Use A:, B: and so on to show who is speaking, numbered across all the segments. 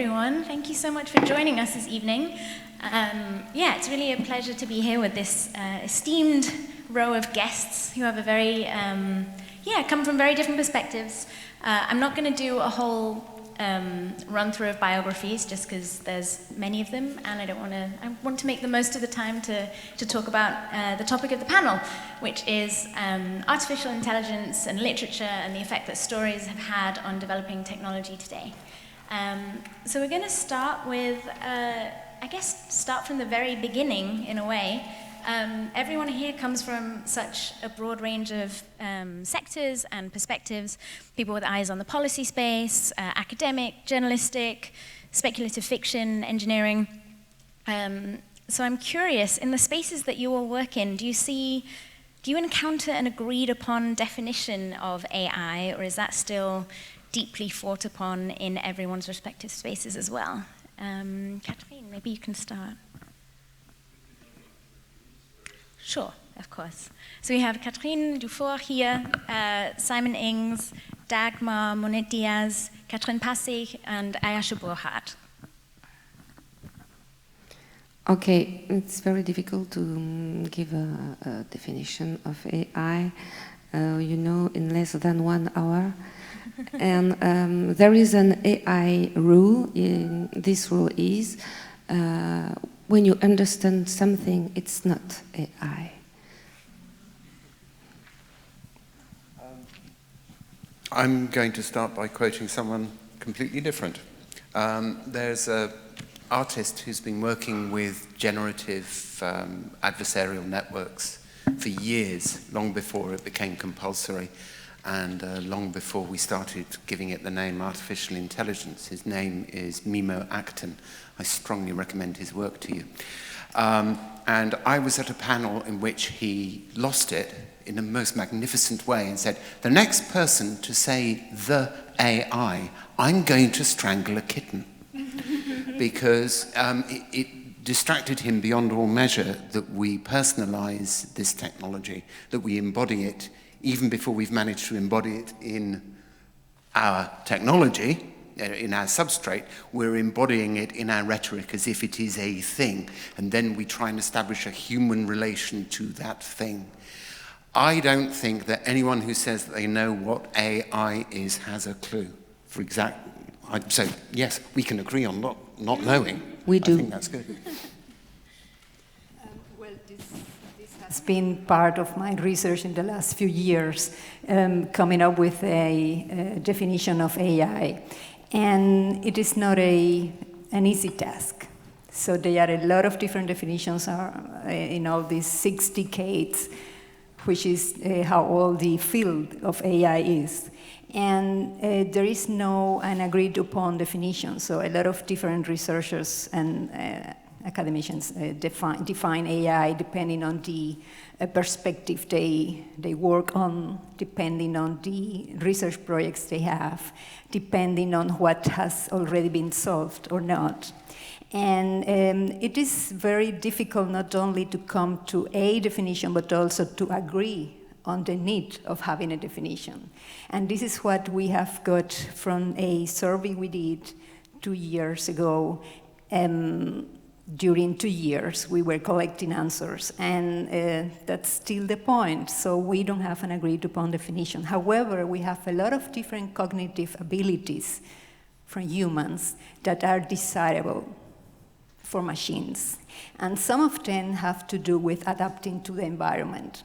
A: everyone. Thank you so much for joining us this evening. Yeah, it's really a pleasure to be here with this esteemed row of guests who have a very, come from very different perspectives. I'm not going to do a whole run-through of biographies just because there's many of them, and I want to make the most of the time to talk about the topic of the panel, which is artificial intelligence and literature and the effect that stories have had on developing technology today. So we're going to start with, start from the very beginning in a way. Everyone here comes from such a broad range of sectors and perspectives, people with eyes on the policy space, academic, journalistic, speculative fiction, engineering. So I'm curious, in the spaces that you all work in, do you encounter an agreed upon definition of AI, or is that still deeply fought upon in everyone's respective spaces as well? Catherine, maybe you can start. Sure, of course. So we have Catherine Dufour here, Simon Ings, Dagmar Monett Diaz, Kathrin Passig, and Aljoscha Burchardt.
B: Okay, it's very difficult to give a definition of AI, in less than 1 hour. And there is an AI rule. This rule is when you understand something, it's not AI.
C: I'm going to start by quoting someone completely different. There's an artist who's been working with generative adversarial networks for years, long before it became compulsory, and long before we started giving it the name artificial intelligence. His name is Mimo Acton. I strongly recommend his work to you. And I was at a panel in which he lost it in the most magnificent way and said, the next person to say the AI, I'm going to strangle a kitten. Because it distracted him beyond all measure that we personalize this technology, that we embody it even before we've managed to embody it in our technology, in our substrate. We're embodying it in our rhetoric as if it is a thing, and then we try and establish a human relation to that thing. I don't think that anyone who says that they know what AI is has a clue. So yes, we can agree on not knowing.
B: We do.
C: I think that's good.
D: This has been part of my research in the last few years, coming up with a definition of AI. And it is not an easy task. So there are a lot of different definitions in all these 6 decades, which is how old the field of AI is. And there is no an agreed upon definition. So a lot of different researchers and academicians define AI depending on the perspective they work on, depending on the research projects they have, depending on what has already been solved or not. And it is very difficult not only to come to a definition, but also to agree on the need of having a definition. And this is what we have got from a survey we did 2 years ago. During 2 years, we were collecting answers, and that's still the point. So we don't have an agreed upon definition. However, we have a lot of different cognitive abilities from humans that are desirable for machines. And some of them have to do with adapting to the environment.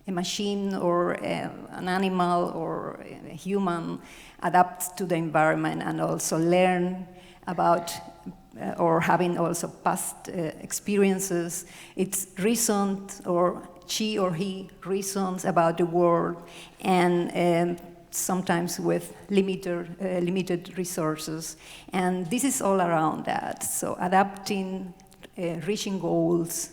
D: A machine or an animal or a human adapts to the environment and also learn about or having also past experiences. It's reasoned, or she or he reasons about the world, and sometimes with limited resources. And this is all around that. So adapting, reaching goals,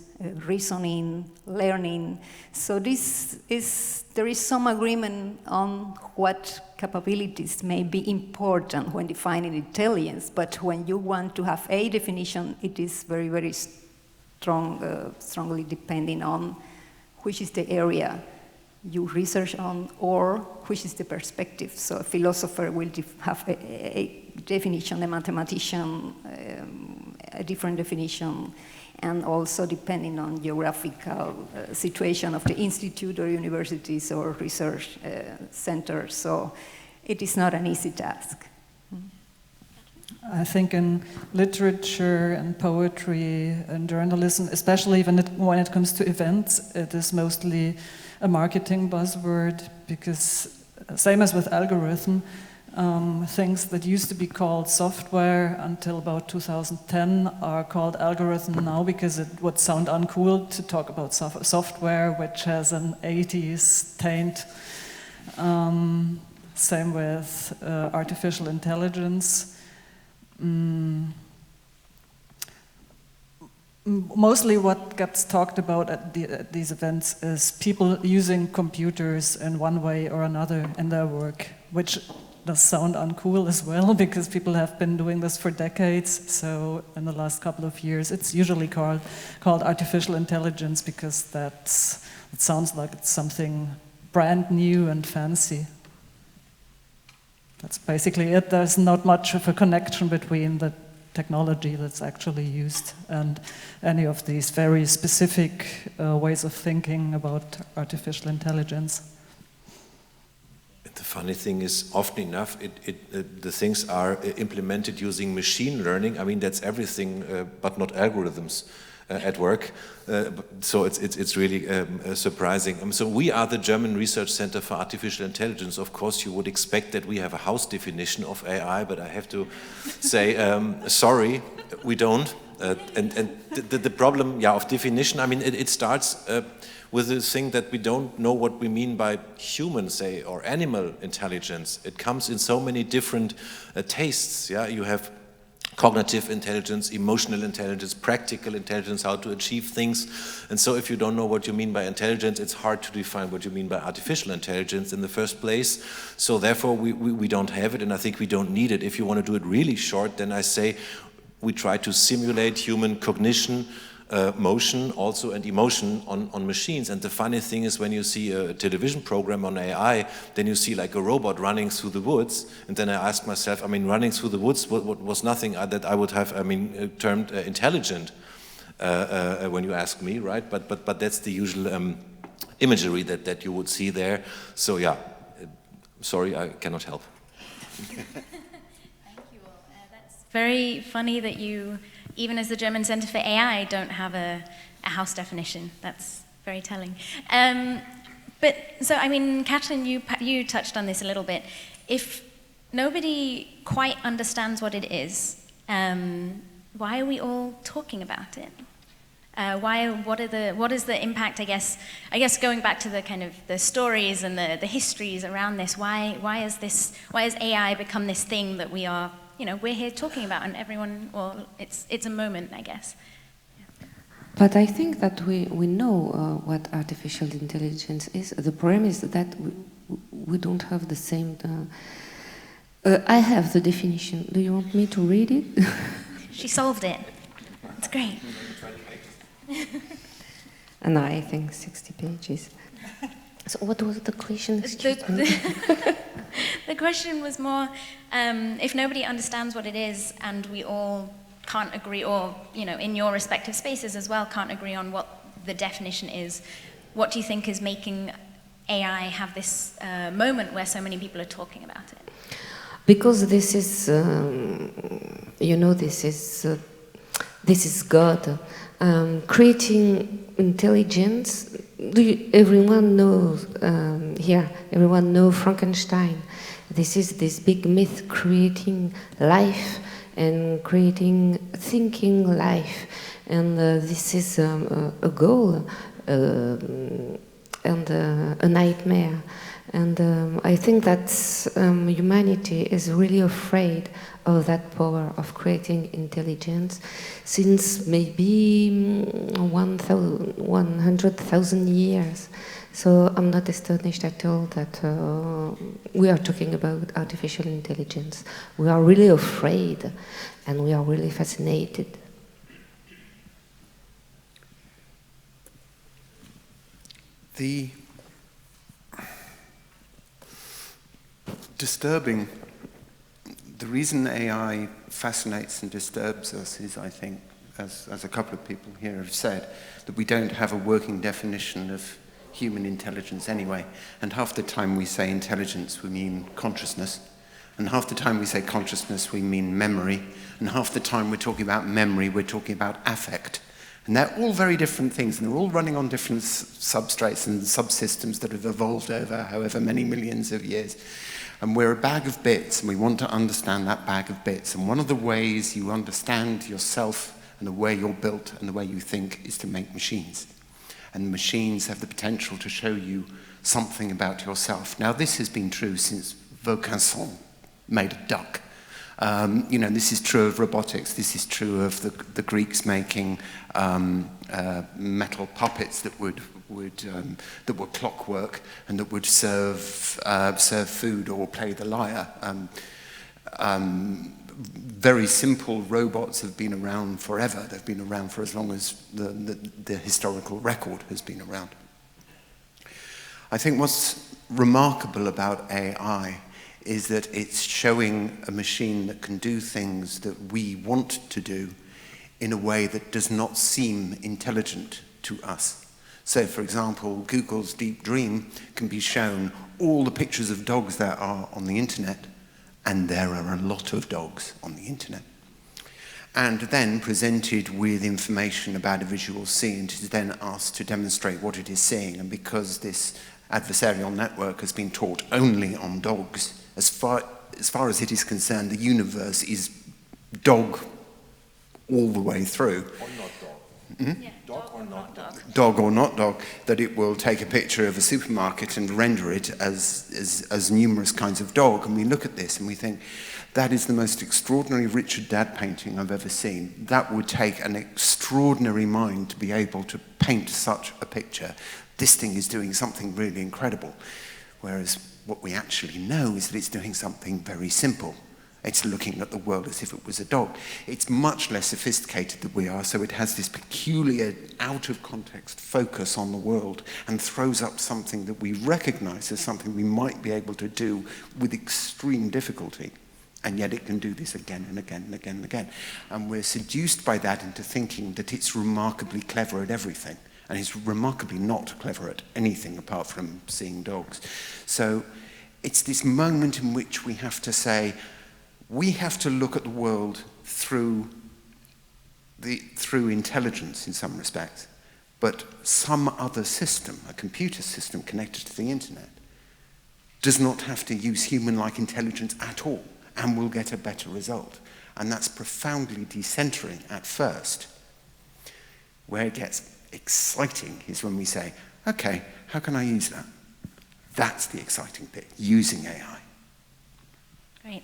D: reasoning, learning. So there is some agreement on what capabilities may be important when defining intelligence, but when you want to have a definition, it is very, very strongly depending on which is the area you research on or which is the perspective. So a philosopher will have a definition, the mathematician, a different definition, and also depending on geographical situation of the institute or universities or research centers. So it is not an easy task.
E: I think in literature and poetry and journalism, especially when it comes to events, it is mostly a marketing buzzword, because same as with algorithm, things that used to be called software until about 2010 are called algorithm now, because it would sound uncool to talk about software, which has an 80s taint. Same with artificial intelligence. Mostly what gets talked about at these events is people using computers in one way or another in their work, which does sound uncool as well, because people have been doing this for decades. So in the last couple of years, it's usually called artificial intelligence, because it sounds like it's something brand new and fancy. That's basically it. There's not much of a connection between the technology that's actually used and any of these very specific ways of thinking about artificial intelligence.
F: The funny thing is, often enough, the things are implemented using machine learning. I mean, that's everything but not algorithms at work. So it's really surprising. So we are the German Research Center for Artificial Intelligence. Of course, you would expect that we have a house definition of AI, but I have to say, sorry, we don't. And the problem, of definition, I mean, it starts with this thing that we don't know what we mean by human, say, or animal intelligence. It comes in so many different tastes. Yeah, you have cognitive intelligence, emotional intelligence, practical intelligence, how to achieve things. And so if you don't know what you mean by intelligence, it's hard to define what you mean by artificial intelligence in the first place. So therefore we don't have it, and I think we don't need it. If you want to do it really short, then I say we try to simulate human cognition, motion also, and emotion on machines. And the funny thing is, when you see a television program on AI, then you see like a robot running through the woods, and then I ask myself, I mean, running through the woods was nothing that I would have, I mean, termed intelligent when you ask me, right? But that's the usual imagery that you would see there. So yeah, sorry, I cannot help.
A: Thank you all. That's very funny that you, even as the German Center for AI, don't have a house definition. That's very telling. But so, I mean, Catherine, you touched on this a little bit. If nobody quite understands what it is, why are we all talking about it? What is the impact? I guess going back to the kind of the stories and the histories around this. Why has AI become this thing that we are? We're here talking about, and everyone, well, it's a moment, I guess. Yeah.
B: But I think that we know what artificial intelligence is. The problem is that we don't have the same... I have the definition. Do you want me to read it?
A: She solved it. It's great.
B: And I think 60 pages. So what was the question?
A: The question was more, if nobody understands what it is and we all can't agree, or in your respective spaces as well, can't agree on what the definition is, what do you think is making AI have this moment where so many people are talking about it?
B: Because this is, this is God creating intelligence. Everyone knows here. Everyone knows Frankenstein. This is this big myth creating life and creating thinking life, and this is a goal and a nightmare. And I think that humanity is really afraid of that power of creating intelligence since maybe 100,000 years. So I'm not astonished at all that we are talking about artificial intelligence. We are really afraid and we are really fascinated.
C: The The reason AI fascinates and disturbs us is, I think, as a couple of people here have said, that we don't have a working definition of human intelligence anyway. And half the time we say intelligence, we mean consciousness. And half the time we say consciousness, we mean memory. And half the time we're talking about memory, we're talking about affect. And they're all very different things, and they're all running on different substrates and subsystems that have evolved over however many millions of years. And we're a bag of bits, and we want to understand that bag of bits. And one of the ways you understand yourself and the way you're built and the way you think is to make machines. And machines have the potential to show you something about yourself. Now, this has been true since Vaucanson made a duck. This is true of robotics. This is true of the Greeks making metal puppets that were clockwork and that would serve food or play the lyre. Very simple robots have been around forever. They've been around for as long as the historical record has been around. I think what's remarkable about AI is that it's showing a machine that can do things that we want to do in a way that does not seem intelligent to us. So, for example, Google's Deep Dream can be shown all the pictures of dogs there are on the internet, and there are a lot of dogs on the internet. And then presented with information about a visual scene, it is then asked to demonstrate what it is seeing. And because this adversarial network has been taught only on dogs, as far as it is concerned, the universe is dog all the way through.
F: Or not dog.
C: Mm-hmm.
A: Yeah, dog or not dog.
C: Dog or not dog, that it will take a picture of a supermarket and render it as numerous kinds of dog. And we look at this and we think, that is the most extraordinary Richard Dad painting I've ever seen. That would take an extraordinary mind to be able to paint such a picture. This thing is doing something really incredible. Whereas what we actually know is that it's doing something very simple. It's looking at the world as if it was a dog. It's much less sophisticated than we are, so it has this peculiar, out-of-context focus on the world and throws up something that we recognize as something we might be able to do with extreme difficulty. And yet it can do this again and again and again and again. And we're seduced by that into thinking that it's remarkably clever at everything. And it's remarkably not clever at anything apart from seeing dogs. So it's this moment in which we have to say, we have to look at the world through intelligence in some respects, but some other system, a computer system connected to the internet, does not have to use human-like intelligence at all, and will get a better result. And that's profoundly decentering at first. Where it gets exciting is when we say, okay, how can I use that? That's the exciting bit, using AI.
A: Great.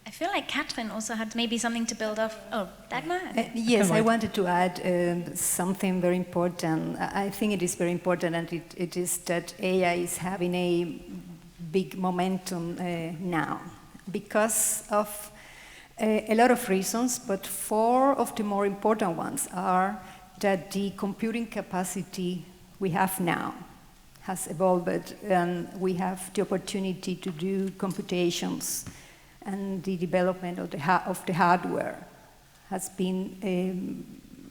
A: I feel like Catherine also had maybe something to build off. Oh, Dagmar?
D: Yes, I wanted to add something very important. I think it is very important, and it is that AI is having a big momentum now because of a lot of reasons, but four of the more important ones are that the computing capacity we have now has evolved, and we have the opportunity to do computations, and the development of the hardware has been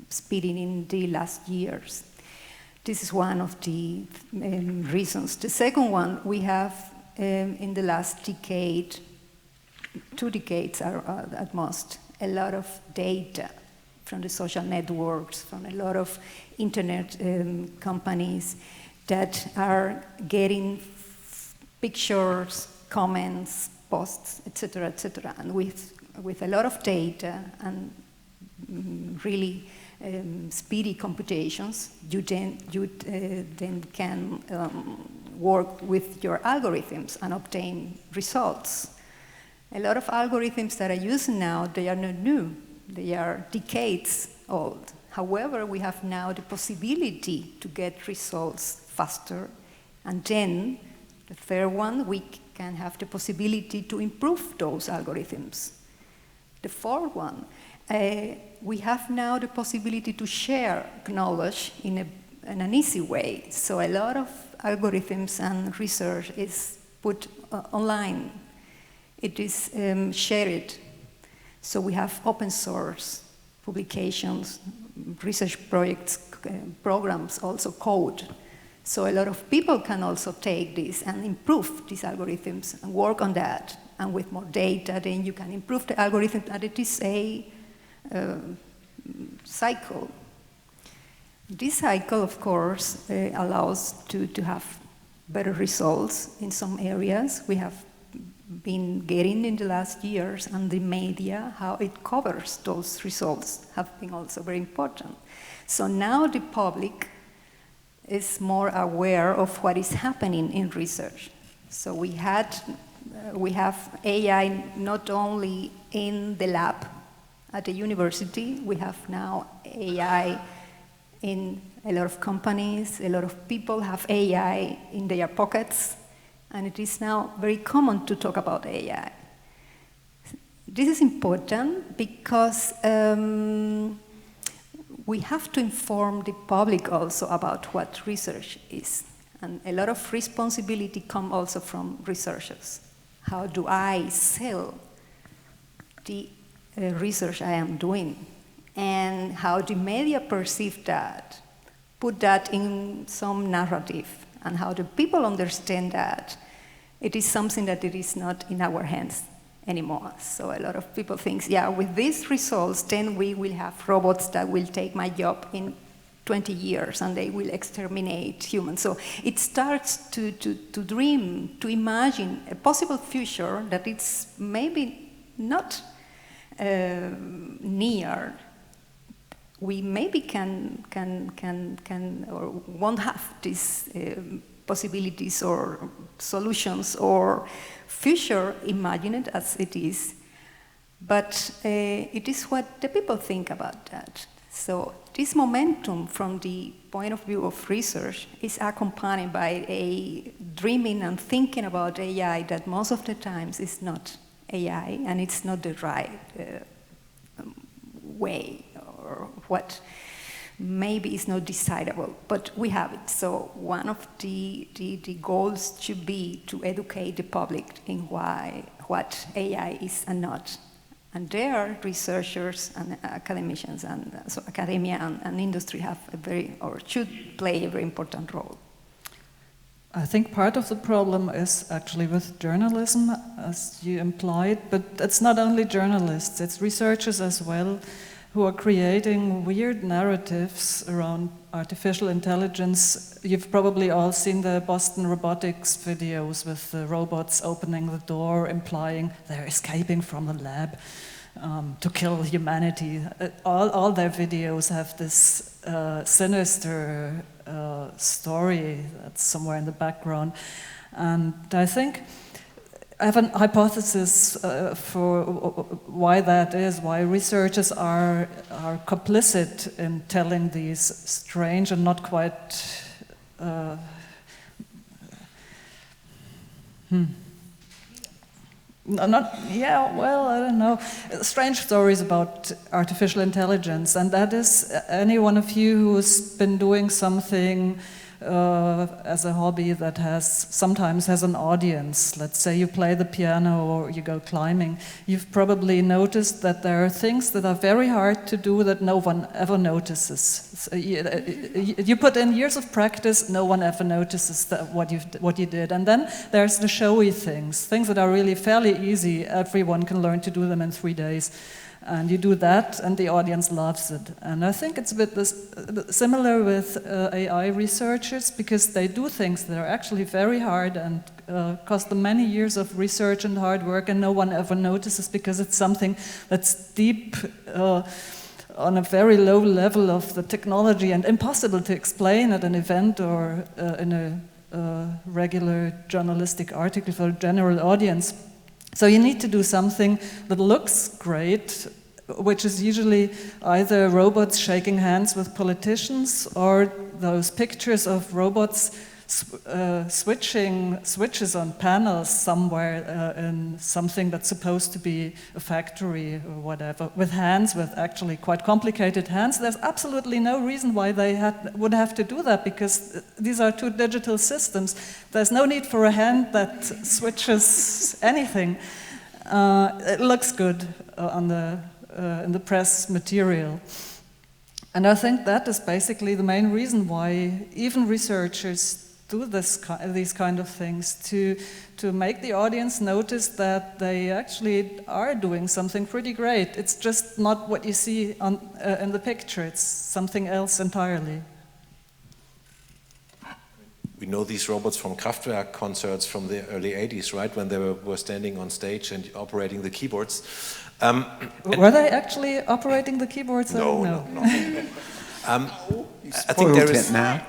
D: speeding in the last years. This is one of the reasons. The second one, we have in the last decade, 2 decades at most, a lot of data from the social networks, from a lot of internet companies that are getting pictures, comments, posts, etc., and with a lot of data and really speedy computations, you then can work with your algorithms and obtain results. A lot of algorithms that are used now, they are not new. They are decades old. However, we have now the possibility to get results faster. And then, the third one, we can have the possibility to improve those algorithms. The fourth one, we have now the possibility to share knowledge in an easy way. So a lot of algorithms and research is put online it is shared. So we have open source publications, research projects, programs, also code. So a lot of people can also take this and improve these algorithms and work on that. And with more data, then you can improve the algorithm, and it is a cycle. This cycle, of course, allows to have better results in some areas. We have been getting in the last years, and the media, how it covers those results, have been also very important. So now the public is more aware of what is happening in research. So we have AI not only in the lab at the university, we have now AI in a lot of companies, a lot of people have AI in their pockets, and it is now very common to talk about AI. This is important because we have to inform the public also about what research is. And a lot of responsibility comes also from researchers. How do I sell the research I am doing? And how the media perceive that, put that in some narrative, and how the people understand that it is something that it is not in our hands anymore. So a lot of people think, yeah, with these results, then we will have robots that will take my job in 20 years and they will exterminate humans. So it starts to dream, to imagine a possible future that it's maybe not near. We maybe can or won't have these possibilities or solutions or future imagined as it is, but it is what the people think about that. So this momentum from the point of view of research is accompanied by a dreaming and thinking about AI that most of the times is not AI and it's not the right way, or what maybe is not decidable, but we have it. So one of the goals should be to educate the public in what AI is and not. And there, researchers and academicians and so academia and industry have should play a very important role.
E: I think part of the problem is actually with journalism, as you implied, but it's not only journalists, it's researchers as well, who are creating weird narratives around artificial intelligence. You've probably all seen the Boston Robotics videos with the robots opening the door, implying they're escaping from the lab to kill humanity. All their videos have this sinister story that's somewhere in the background. And I think I have an hypothesis for why that is, why researchers are complicit in telling these strange and not quite I don't know, strange stories about artificial intelligence. And that is any one of you who's been doing something as a hobby that sometimes has an audience. Let's say you play the piano or you go climbing. You've probably noticed that there are things that are very hard to do that no one ever notices. So you put in years of practice, no one ever notices what you did. And then there's the showy things that are really fairly easy. Everyone can learn to do them in 3 days. And you do that, and the audience loves it. And I think it's a bit similar with AI researchers, because they do things that are actually very hard and cost them many years of research and hard work, and no one ever notices because it's something that's deep on a very low level of the technology and impossible to explain at an event or in a regular journalistic article for a general audience. So you need to do something that looks great, which is usually either robots shaking hands with politicians or those pictures of robots switching switches on panels somewhere in something that's supposed to be a factory or whatever, with hands, with actually quite complicated hands. There's absolutely no reason why they would have to do that, because these are two digital systems. There's no need for a hand that switches anything. It looks good in the press material. And I think that is basically the main reason why even researchers do these kind of things, to make the audience notice that they actually are doing something pretty great. It's just not what you see in the picture, it's something else entirely.
F: We know these robots from Kraftwerk concerts from the early 80s, right? When they were standing on stage and operating the keyboards.
E: Were they actually operating the keyboards?
F: No. I think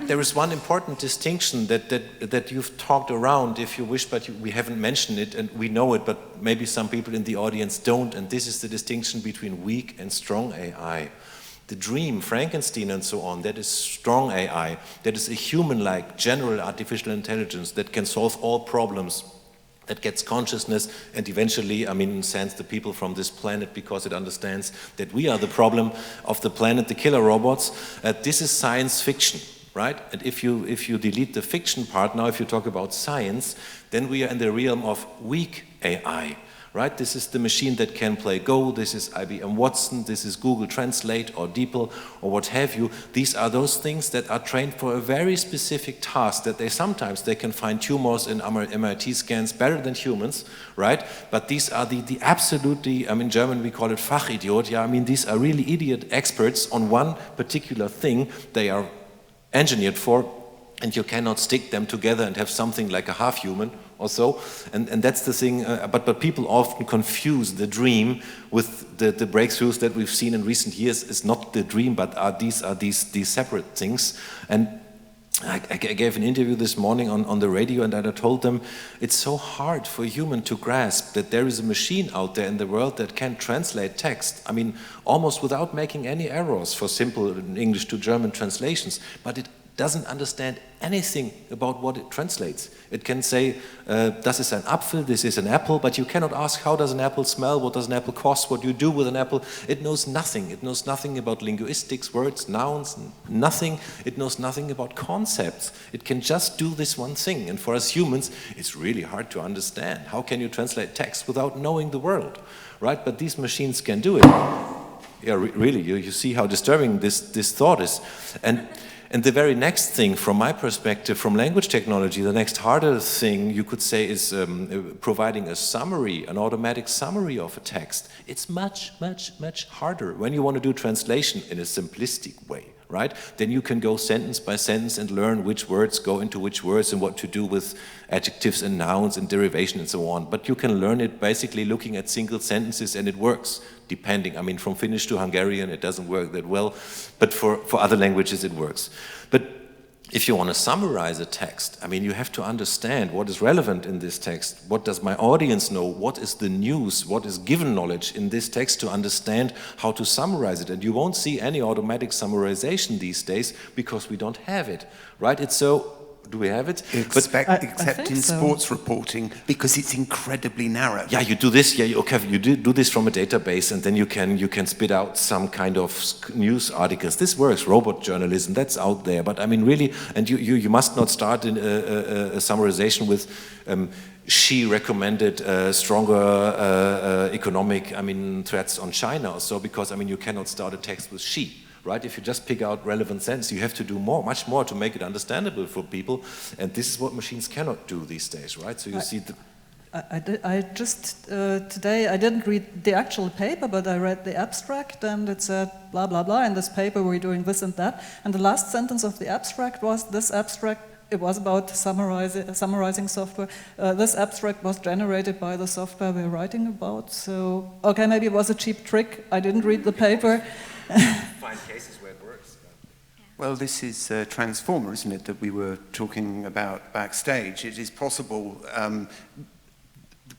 F: there is one important distinction that you've talked around, if you wish, but we haven't mentioned it, and we know it, but maybe some people in the audience don't, and this is the distinction between weak and strong AI. The dream, Frankenstein and so on, that is strong AI, that is a human-like general artificial intelligence that can solve all problems, that gets consciousness, and eventually, I mean, sends the people from this planet because it understands that we are the problem of the planet, the killer robots. This is science fiction, right? And if you delete the fiction part, now if you talk about science, then we are in the realm of weak AI. Right? This is the machine that can play Go, this is IBM Watson, this is Google Translate or DeepL or what have you. These are those things that are trained for a very specific task that sometimes they can find tumors in MRT scans better than humans, right? But these are the absolutely, I mean, in German we call it Fachidiot, yeah, I mean, these are really idiot experts on one particular thing they are engineered for, and you cannot stick them together and have something like a half human or so, and that's the thing, but people often confuse the dream with the breakthroughs that we've seen in recent years. Is not the dream, but these separate things. And I gave an interview this morning on the radio, and I told them it's so hard for a human to grasp that there is a machine out there in the world that can translate text, I mean, almost without making any errors for simple English to German translations, but it doesn't understand anything about what it translates. It can say, das ist ein Apfel, this is an apple, but you cannot ask how does an apple smell, what does an apple cost, what do you do with an apple. It knows nothing. It knows nothing about linguistics, words, nouns, nothing. It knows nothing about concepts. It can just do this one thing. And for us humans, it's really hard to understand. How can you translate text without knowing the world, right? But these machines can do it. Yeah, really, you see how disturbing this thought is. And the very next thing, from my perspective, from language technology, the next harder thing you could say is providing a summary, an automatic summary of a text. It's much, much, much harder when you want to do translation in a simplistic way, right? Then you can go sentence by sentence and learn which words go into which words and what to do with adjectives and nouns and derivation and so on. But you can learn it basically looking at single sentences, and it works. Depending, I mean, from Finnish to Hungarian, it doesn't work that well, but for other languages it works. But if you want to summarize a text, I mean, you have to understand what is relevant in this text. What does my audience know? What is the news? What is given knowledge in this text to understand how to summarize it? And you won't see any automatic summarization these days because we don't have it, right? It's so... Do we have it?
C: Except in sports reporting, because it's incredibly narrow.
F: Yeah, you do this. Yeah, okay, you do this from a database, and then you can spit out some kind of news articles. This works. Robot journalism, that's out there. But I mean, really, and you must not start in a summarization with. She recommended stronger economic, threats on China or so, because you cannot start a text with she. Right? If you just pick out relevant sense, you have to do much more to make it understandable for people, and this is what machines cannot do these days, right? So you see the...
E: I just, today, I didn't read the actual paper, but I read the abstract, and it said, blah, blah, blah, in this paper we're doing this and that, and the last sentence of the abstract was, this abstract, it was about summarizing software. This abstract was generated by the software we're writing about, so, okay, maybe it was a cheap trick, I didn't read the paper.
F: Find cases where it works.
C: Well, this is Transformer, isn't it, that we were talking about backstage. It is possible, the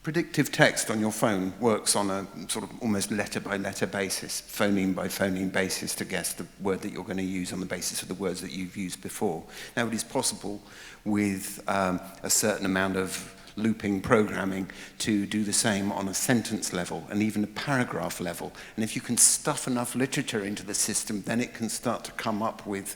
C: predictive text on your phone works on a sort of almost letter-by-letter basis, phoneme-by-phoneme basis to guess the word that you're going to use on the basis of the words that you've used before. Now, it is possible with a certain amount of looping programming to do the same on a sentence level and even a paragraph level. And if you can stuff enough literature into the system, then it can start to come up with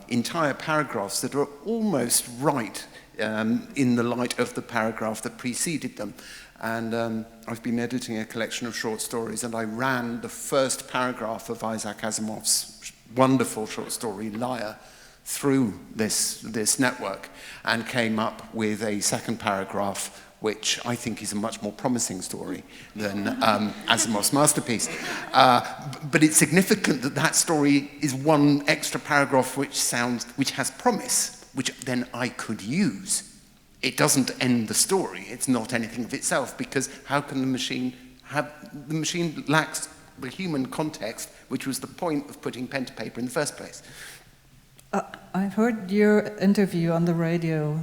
C: entire paragraphs that are almost right in the light of the paragraph that preceded them. And I've been editing a collection of short stories, and I ran the first paragraph of Isaac Asimov's wonderful short story, Liar, through this network, and came up with a second paragraph which I think is a much more promising story than Asimov's masterpiece. But it's significant that that story is one extra paragraph which has promise, which then I could use. It doesn't end the story. It's not anything of itself, because how can the machine lacks the human context, which was the point of putting pen to paper in the first place.
E: I heard your interview on the radio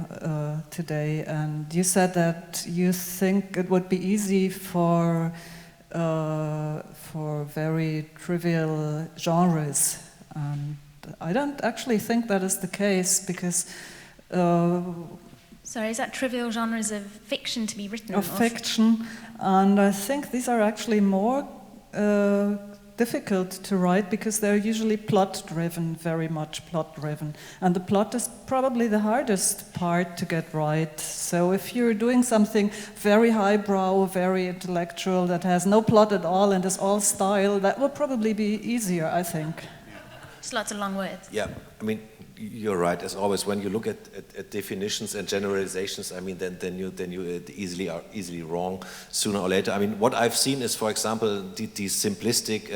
E: today, and you said that you think it would be easy for very trivial genres. And I don't actually think that is the case, because
A: sorry, is that trivial genres of fiction to be written?
E: Of fiction, and I think these are actually more difficult to write, because they're usually plot-driven, very much plot-driven. And the plot is probably the hardest part to get right. So if you're doing something very highbrow, very intellectual, that has no plot at all and is all style, that will probably be easier, I think.
A: Just lots of long words.
F: Yeah, I mean, you're right, as always. When you look at definitions and generalizations, I mean, then you easily are wrong sooner or later. I mean, what I've seen is, for example, these simplistic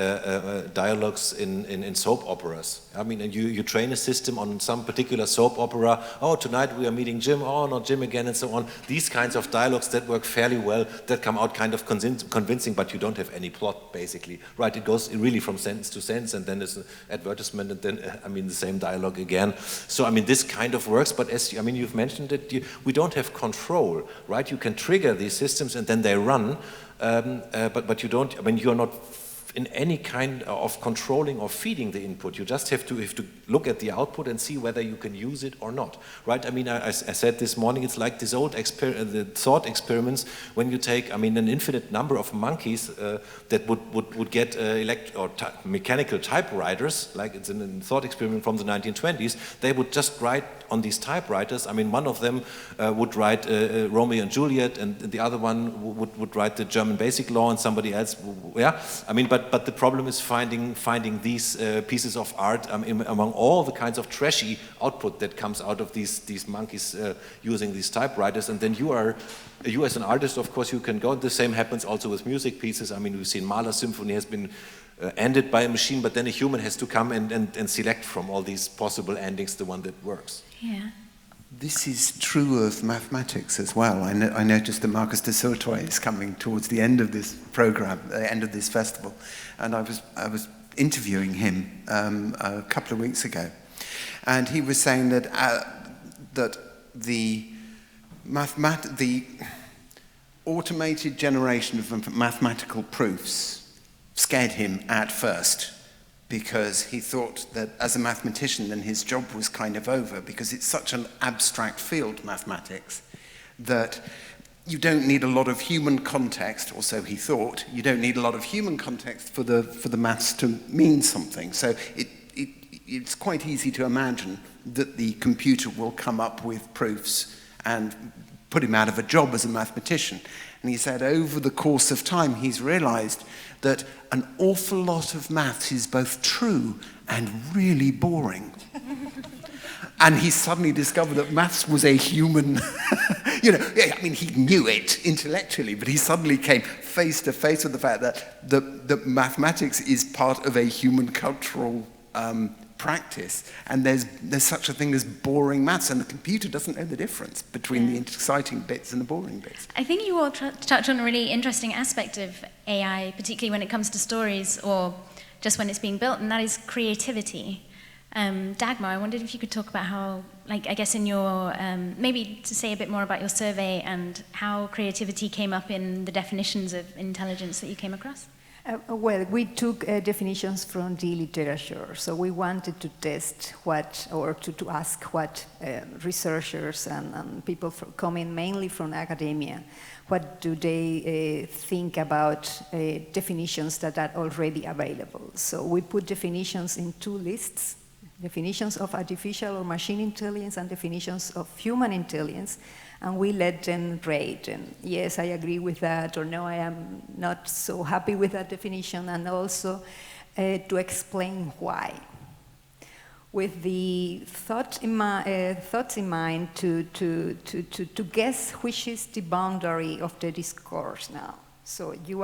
F: dialogues in soap operas. I mean, and you train a system on some particular soap opera. Oh, tonight we are meeting Jim. Oh, not Jim again, and so on. These kinds of dialogues that work fairly well, that come out kind of convincing, but you don't have any plot, basically. Right? It goes really from sentence to sentence, and then there's an advertisement, and then, I mean, the same dialogue again. So, I mean, this kind of works, but I mean, you've mentioned it, we don't have control, right? You can trigger these systems and then they run, but you don't, I mean, you're not in any kind of controlling or feeding the input. You just have to look at the output and see whether you can use it or not, right? I mean, I said this morning, it's like this old the thought experiments when you take, I mean, an infinite number of monkeys that would get mechanical typewriters, like it's a thought experiment from the 1920s. They would just write on these typewriters. I mean, one of them would write Romeo and Juliet, and the other one would write the German Basic Law, and somebody else, yeah. I mean, but the problem is finding these pieces of art among all the kinds of trashy output that comes out of these monkeys using these typewriters. And then you as an artist, of course, you can go. The same happens also with music pieces. I mean, we've seen Mahler's symphony has been ended by a machine, but then a human has to come and select from all these possible endings the one that works.
A: Yeah.
C: This is true of mathematics as well. I noticed that Marcus de Sautoy is coming towards the end of this program, the end of this festival, and I was interviewing him a couple of weeks ago, and he was saying that the automated generation of mathematical proofs scared him at first, because he thought that as a mathematician then his job was kind of over, because it's such an abstract field, mathematics, that you don't need a lot of human context, or so he thought. You don't need a lot of human context for the maths to mean something. So it's quite easy to imagine that the computer will come up with proofs and put him out of a job as a mathematician. And he said over the course of time he's realized that an awful lot of maths is both true and really boring. And he suddenly discovered that maths was a human, I mean, he knew it intellectually, but he suddenly came face to face with the fact that mathematics is part of a human cultural practice, and there's such a thing as boring maths, and the computer doesn't know the difference between the exciting bits and the boring bits.
A: I think you all touch on a really interesting aspect of AI, particularly when it comes to stories or just when it's being built, and that is creativity. Dagmar, I wondered if you could talk about how, like, I guess in your, maybe to say a bit more about your survey and how creativity came up in the definitions of intelligence that you came across.
D: Well, we took definitions from the literature, so we wanted to test to ask what researchers and people coming mainly from academia, what do they think about definitions that are already available. So we put definitions in two lists, definitions of artificial or machine intelligence and definitions of human intelligence, and we let them rate. And yes, I agree with that, or no, I am not so happy with that definition, and also to explain why. With the thoughts in mind to guess which is the boundary of the discourse now. So you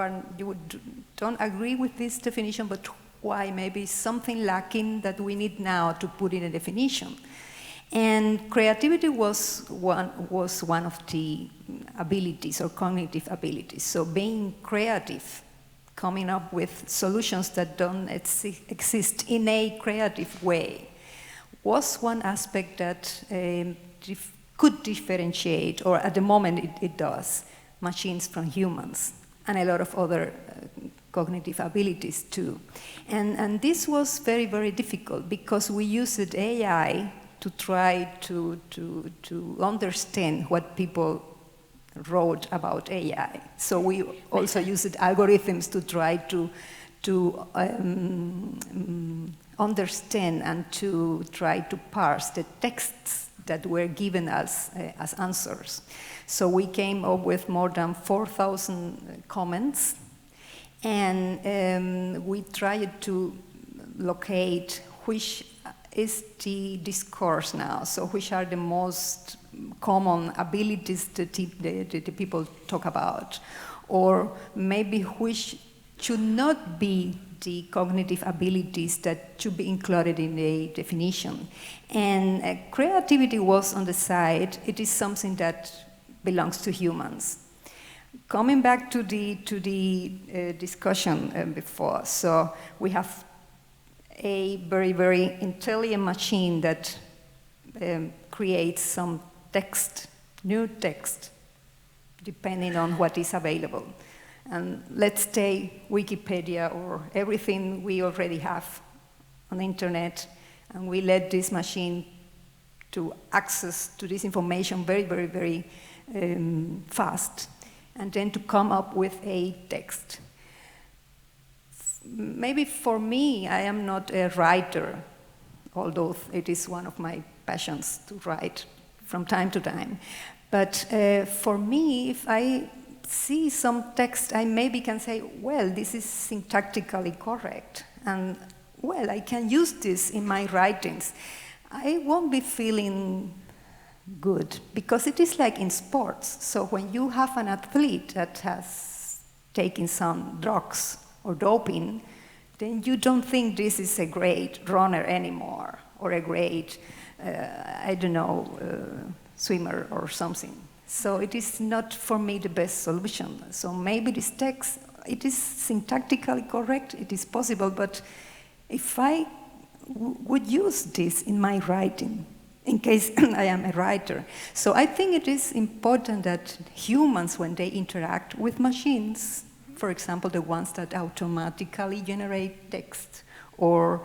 D: don't agree with this definition, but why? Maybe something lacking that we need now to put in a definition. And creativity was one of the abilities or cognitive abilities. So being creative, coming up with solutions that don't exist in a creative way, was one aspect that could differentiate, or at the moment it does, machines from humans, and a lot of other cognitive abilities too. And this was very, very difficult because we used AI to try to understand what people wrote about AI. So we also used algorithms to try to understand and to try to parse the texts that were given us as answers. So we came up with more than 4,000 comments, and we tried to locate which is the discourse now, so which are the most common abilities that the people talk about, or maybe which should not be the cognitive abilities that should be included in the definition. And creativity was on the side. It is something that belongs to humans. Coming back to the discussion before, so we have a very, very intelligent machine that creates some text, new text, depending on what is available. And let's take Wikipedia or everything we already have on the internet, and we let this machine to access to this information very, very, very fast, and then to come up with a text. Maybe for me, I am not a writer, although it is one of my passions to write from time to time. But for me, if I see some text, I maybe can say, well, this is syntactically correct, and well, I can use this in my writings. I won't be feeling good, because it is like in sports. So when you have an athlete that has taken some drugs or doping, then you don't think this is a great runner anymore, or a great, swimmer or something. So it is not, for me, the best solution. So maybe this text, it is syntactically correct, it is possible, but if I would use this in my writing, in case I am a writer. So I think it is important that humans, when they interact with machines, for example, the ones that automatically generate text or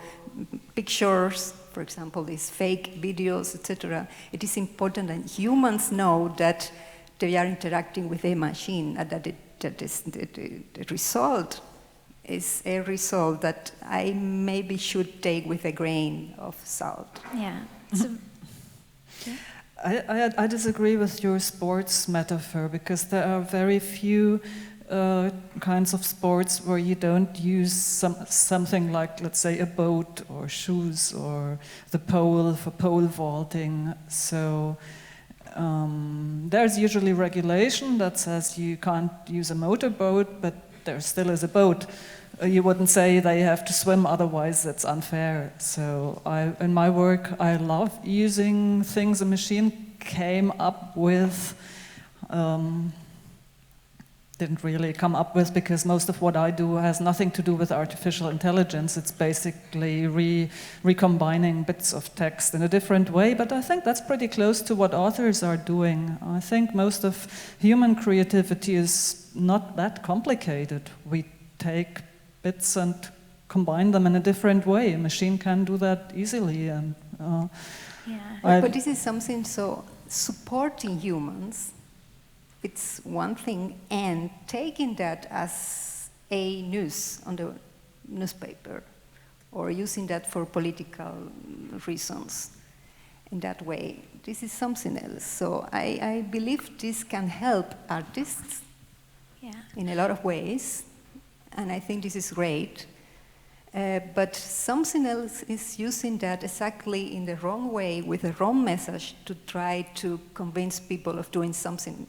D: pictures, for example, these fake videos, etc., it is important that humans know that they are interacting with a machine, and that the result is a result that I maybe should take with a grain of salt.
A: Yeah. So,
E: I disagree with your sports metaphor, because there are very few kinds of sports where you don't use something like, let's say, a boat or shoes or the pole for pole vaulting. So there's usually regulation that says you can't use a motorboat, but there still is a boat. You wouldn't say they have to swim, otherwise that's unfair. So in my work, I love using things a machine came up with. Didn't really come up with, because most of what I do has nothing to do with artificial intelligence. It's basically recombining bits of text in a different way, but I think that's pretty close to what authors are doing. I think most of human creativity is not that complicated. We take bits and combine them in a different way. A machine can do that easily. And
D: but this is something, so supporting humans, it's one thing, and taking that as a news on the newspaper or using that for political reasons in that way. This is something else. So I believe this can help artists in a lot of ways, and I think this is great. But something else is using that exactly in the wrong way, with the wrong message, to try to convince people of doing something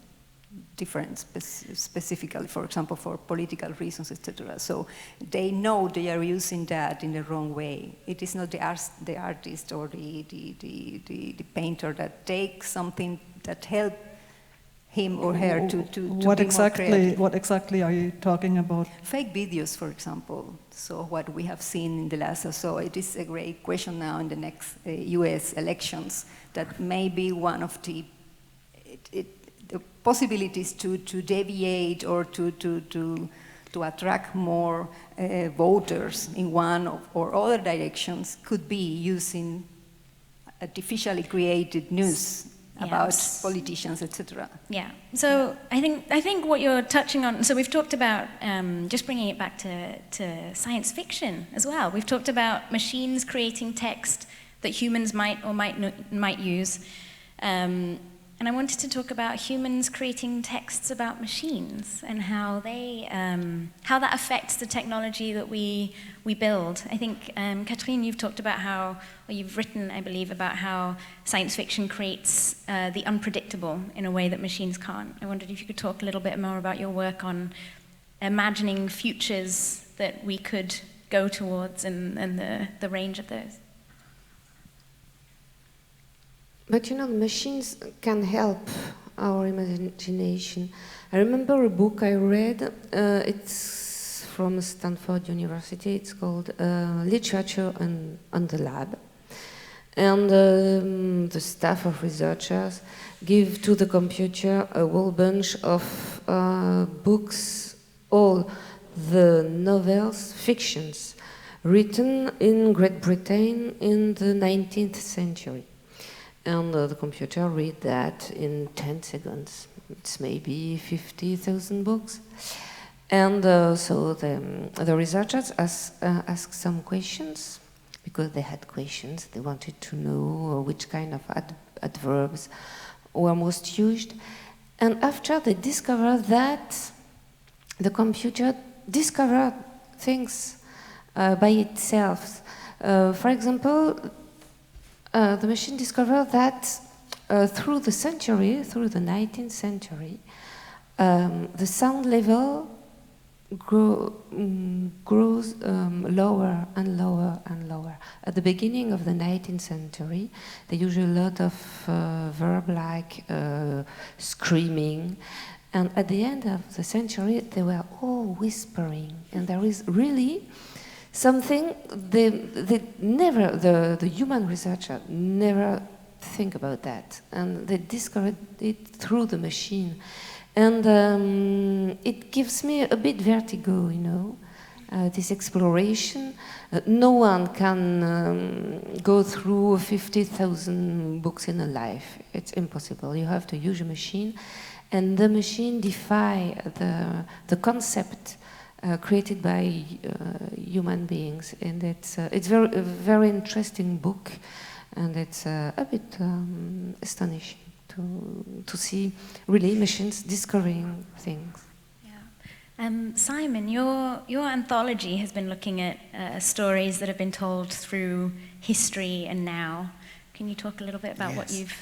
D: different, specifically, for example, for political reasons, etc. So they know they are using that in the wrong way. It is not the artist or the painter that takes something that helps him or her to
E: what
D: be
E: exactly,
D: more creative.
E: What exactly are you talking about?
D: Fake videos, for example. So what we have seen in the last, so it is a great question now in the next US elections, that may be one of the possibilities to deviate or to attract more voters in one or other directions could be using artificially created news about politicians, etc.
A: Yeah. So I think what you're touching on. So we've talked about just bringing it back to science fiction as well. We've talked about machines creating text that humans might or might use, and I wanted to talk about humans creating texts about machines and how they how that affects the technology that we build. I think Catherine, you've talked about how, or you've written, I believe, about how science fiction creates the unpredictable in a way that machines can't. I wondered if you could talk a little bit more about your work on imagining futures that we could go towards and the range of those.
B: But you know, machines can help our imagination. I remember a book I read, it's from Stanford University, it's called Literature on the Lab. And the staff of researchers give to the computer a whole bunch of books, all the novels, fictions, written in Great Britain in the 19th century. And the computer read that in 10 seconds. It's maybe 50,000 books. And so the researchers asked some questions, because they had questions. They wanted to know which kind of adverbs were most used. And after they discovered that the computer discovered things by itself. For example, the machine discovered that through the century, through the 19th century, the sound level grows lower and lower and lower. At the beginning of the 19th century, they used a lot of verb like screaming, and at the end of the century, they were all whispering, and there is really something they never, the human researcher never think about that, and they discovered it through the machine. And it gives me a bit vertigo, you know, this exploration. No one can go through 50,000 books in a life. It's impossible. You have to use a machine, and the machine defy the concept created by human beings, and it's a very interesting book, and it's a bit astonishing to see really machines discovering things.
A: Yeah. Simon, your anthology has been looking at stories that have been told through history and now. Can you talk a little bit about what you've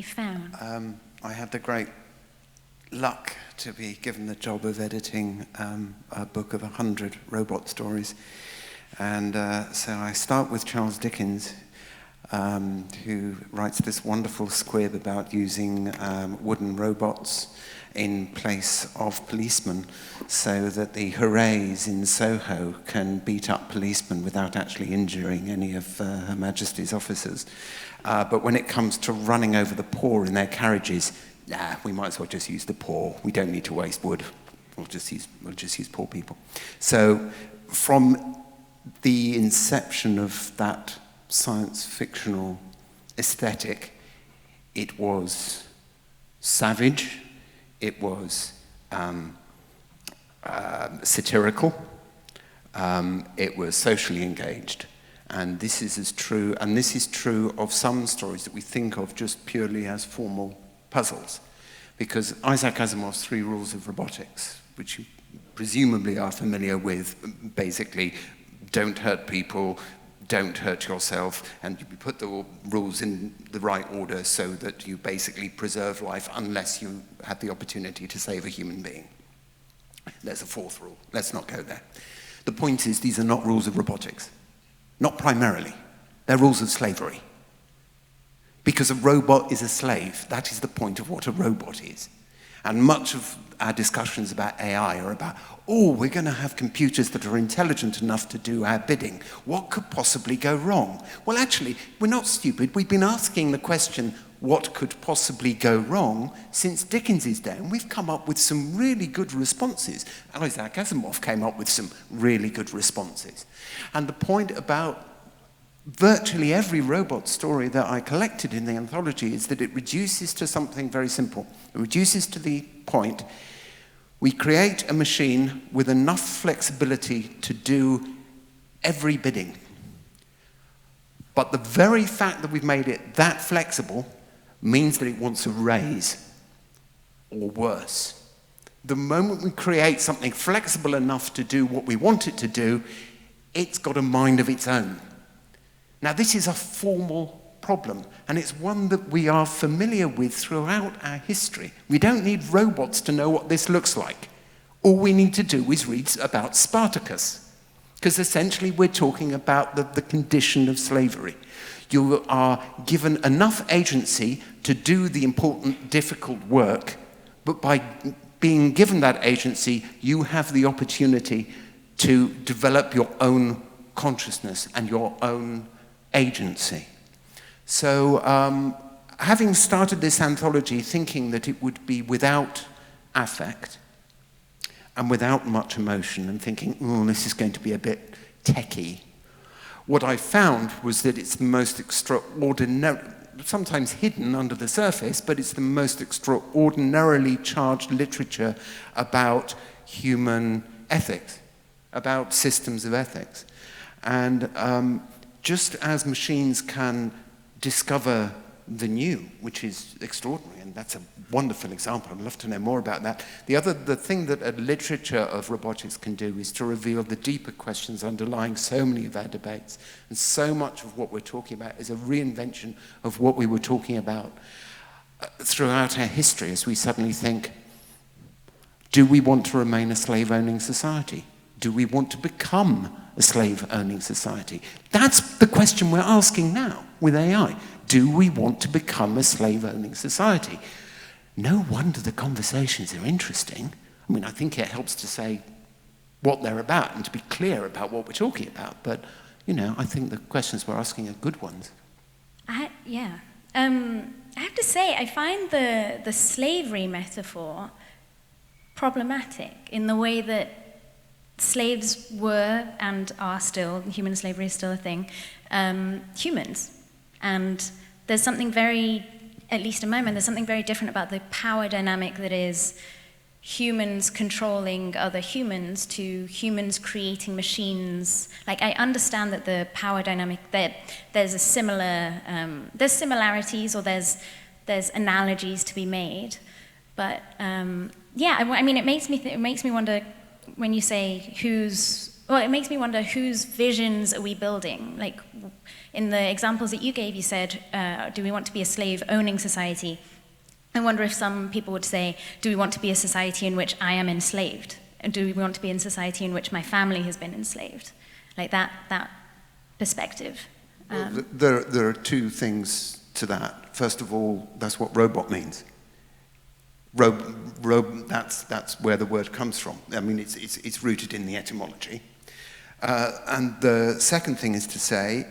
A: found?
C: I had the great luck to be given the job of editing a book of 100 robot stories, and so I start with Charles Dickens, who writes this wonderful squib about using wooden robots in place of policemen, so that the hoorays in Soho can beat up policemen without actually injuring any of Her Majesty's officers. But when it comes to running over the poor in their carriages, nah, we might as well just use the poor. We don't need to waste wood. We'll just use poor people. So from the inception of that science fictional aesthetic, it was savage, it was satirical, it was socially engaged, And this is as true, and this is true of some stories that we think of just purely as formal puzzles. Because Isaac Asimov's 3 rules of robotics, which you presumably are familiar with, basically, don't hurt people, don't hurt yourself, and you put the rules in the right order so that you basically preserve life unless you have the opportunity to save a human being. There's a 4th rule. Let's not go there. The point is, these are not rules of robotics. Not primarily. They're rules of slavery. Because a robot is a slave. That is the point of what a robot is. And much of our discussions about AI are about, oh, we're going to have computers that are intelligent enough to do our bidding. What could possibly go wrong? Well, actually, we're not stupid. We've been asking the question, what could possibly go wrong, since Dickens's day, and we've come up with some really good responses. Isaac Asimov came up with some really good responses. And the point about virtually every robot story that I collected in the anthology is that it reduces to something very simple. It reduces to the point, we create a machine with enough flexibility to do every bidding. But the very fact that we've made it that flexible means that it wants a raise, or worse. The moment we create something flexible enough to do what we want it to do, it's got a mind of its own. Now, this is a formal problem, and it's one that we are familiar with throughout our history. We don't need robots to know what this looks like. All we need to do is read about Spartacus, because essentially we're talking about the condition of slavery. You are given enough agency to do the important, difficult work, but by being given that agency, you have the opportunity to develop your own consciousness and your own agency. So, having started this anthology thinking that it would be without affect and without much emotion, and thinking, oh, this is going to be a bit techie, what I found was that it's the most extraordinary, sometimes hidden under the surface, but it's the most extraordinarily charged literature about human ethics, about systems of ethics. And just as machines can discover the new, which is extraordinary, and that's a wonderful example. I'd love to know more about that. The thing that a literature of robotics can do is to reveal the deeper questions underlying so many of our debates. And so much of what we're talking about is a reinvention of what we were talking about throughout our history, as we suddenly think, do we want to remain a slave-owning society? Do we want to become a slave-owning society? That's the question we're asking now with AI. Do we want to become a slave-owning society? No wonder the conversations are interesting. I mean, I think it helps to say what they're about and to be clear about what we're talking about. But, you know, I think the questions we're asking are good ones.
A: I have to say, I find the slavery metaphor problematic in the way that slaves were and are still, human slavery is still a thing, humans. And there's something very, at least in my mind, there's something very different about the power dynamic that is humans controlling other humans to humans creating machines. Like, I understand that the power dynamic, that there's a similar, there's similarities or there's analogies to be made. But yeah, I mean, it makes me wonder when you say it makes me wonder whose visions are we building? Like, in the examples that you gave, you said, do we want to be a slave-owning society? I wonder if some people would say, do we want to be a society in which I am enslaved? And do we want to be in a society in which my family has been enslaved? Like that perspective.
C: Well, there are two things to that. First of all, that's what robot means. That's where the word comes from. I mean, it's rooted in the etymology. And the second thing is to say,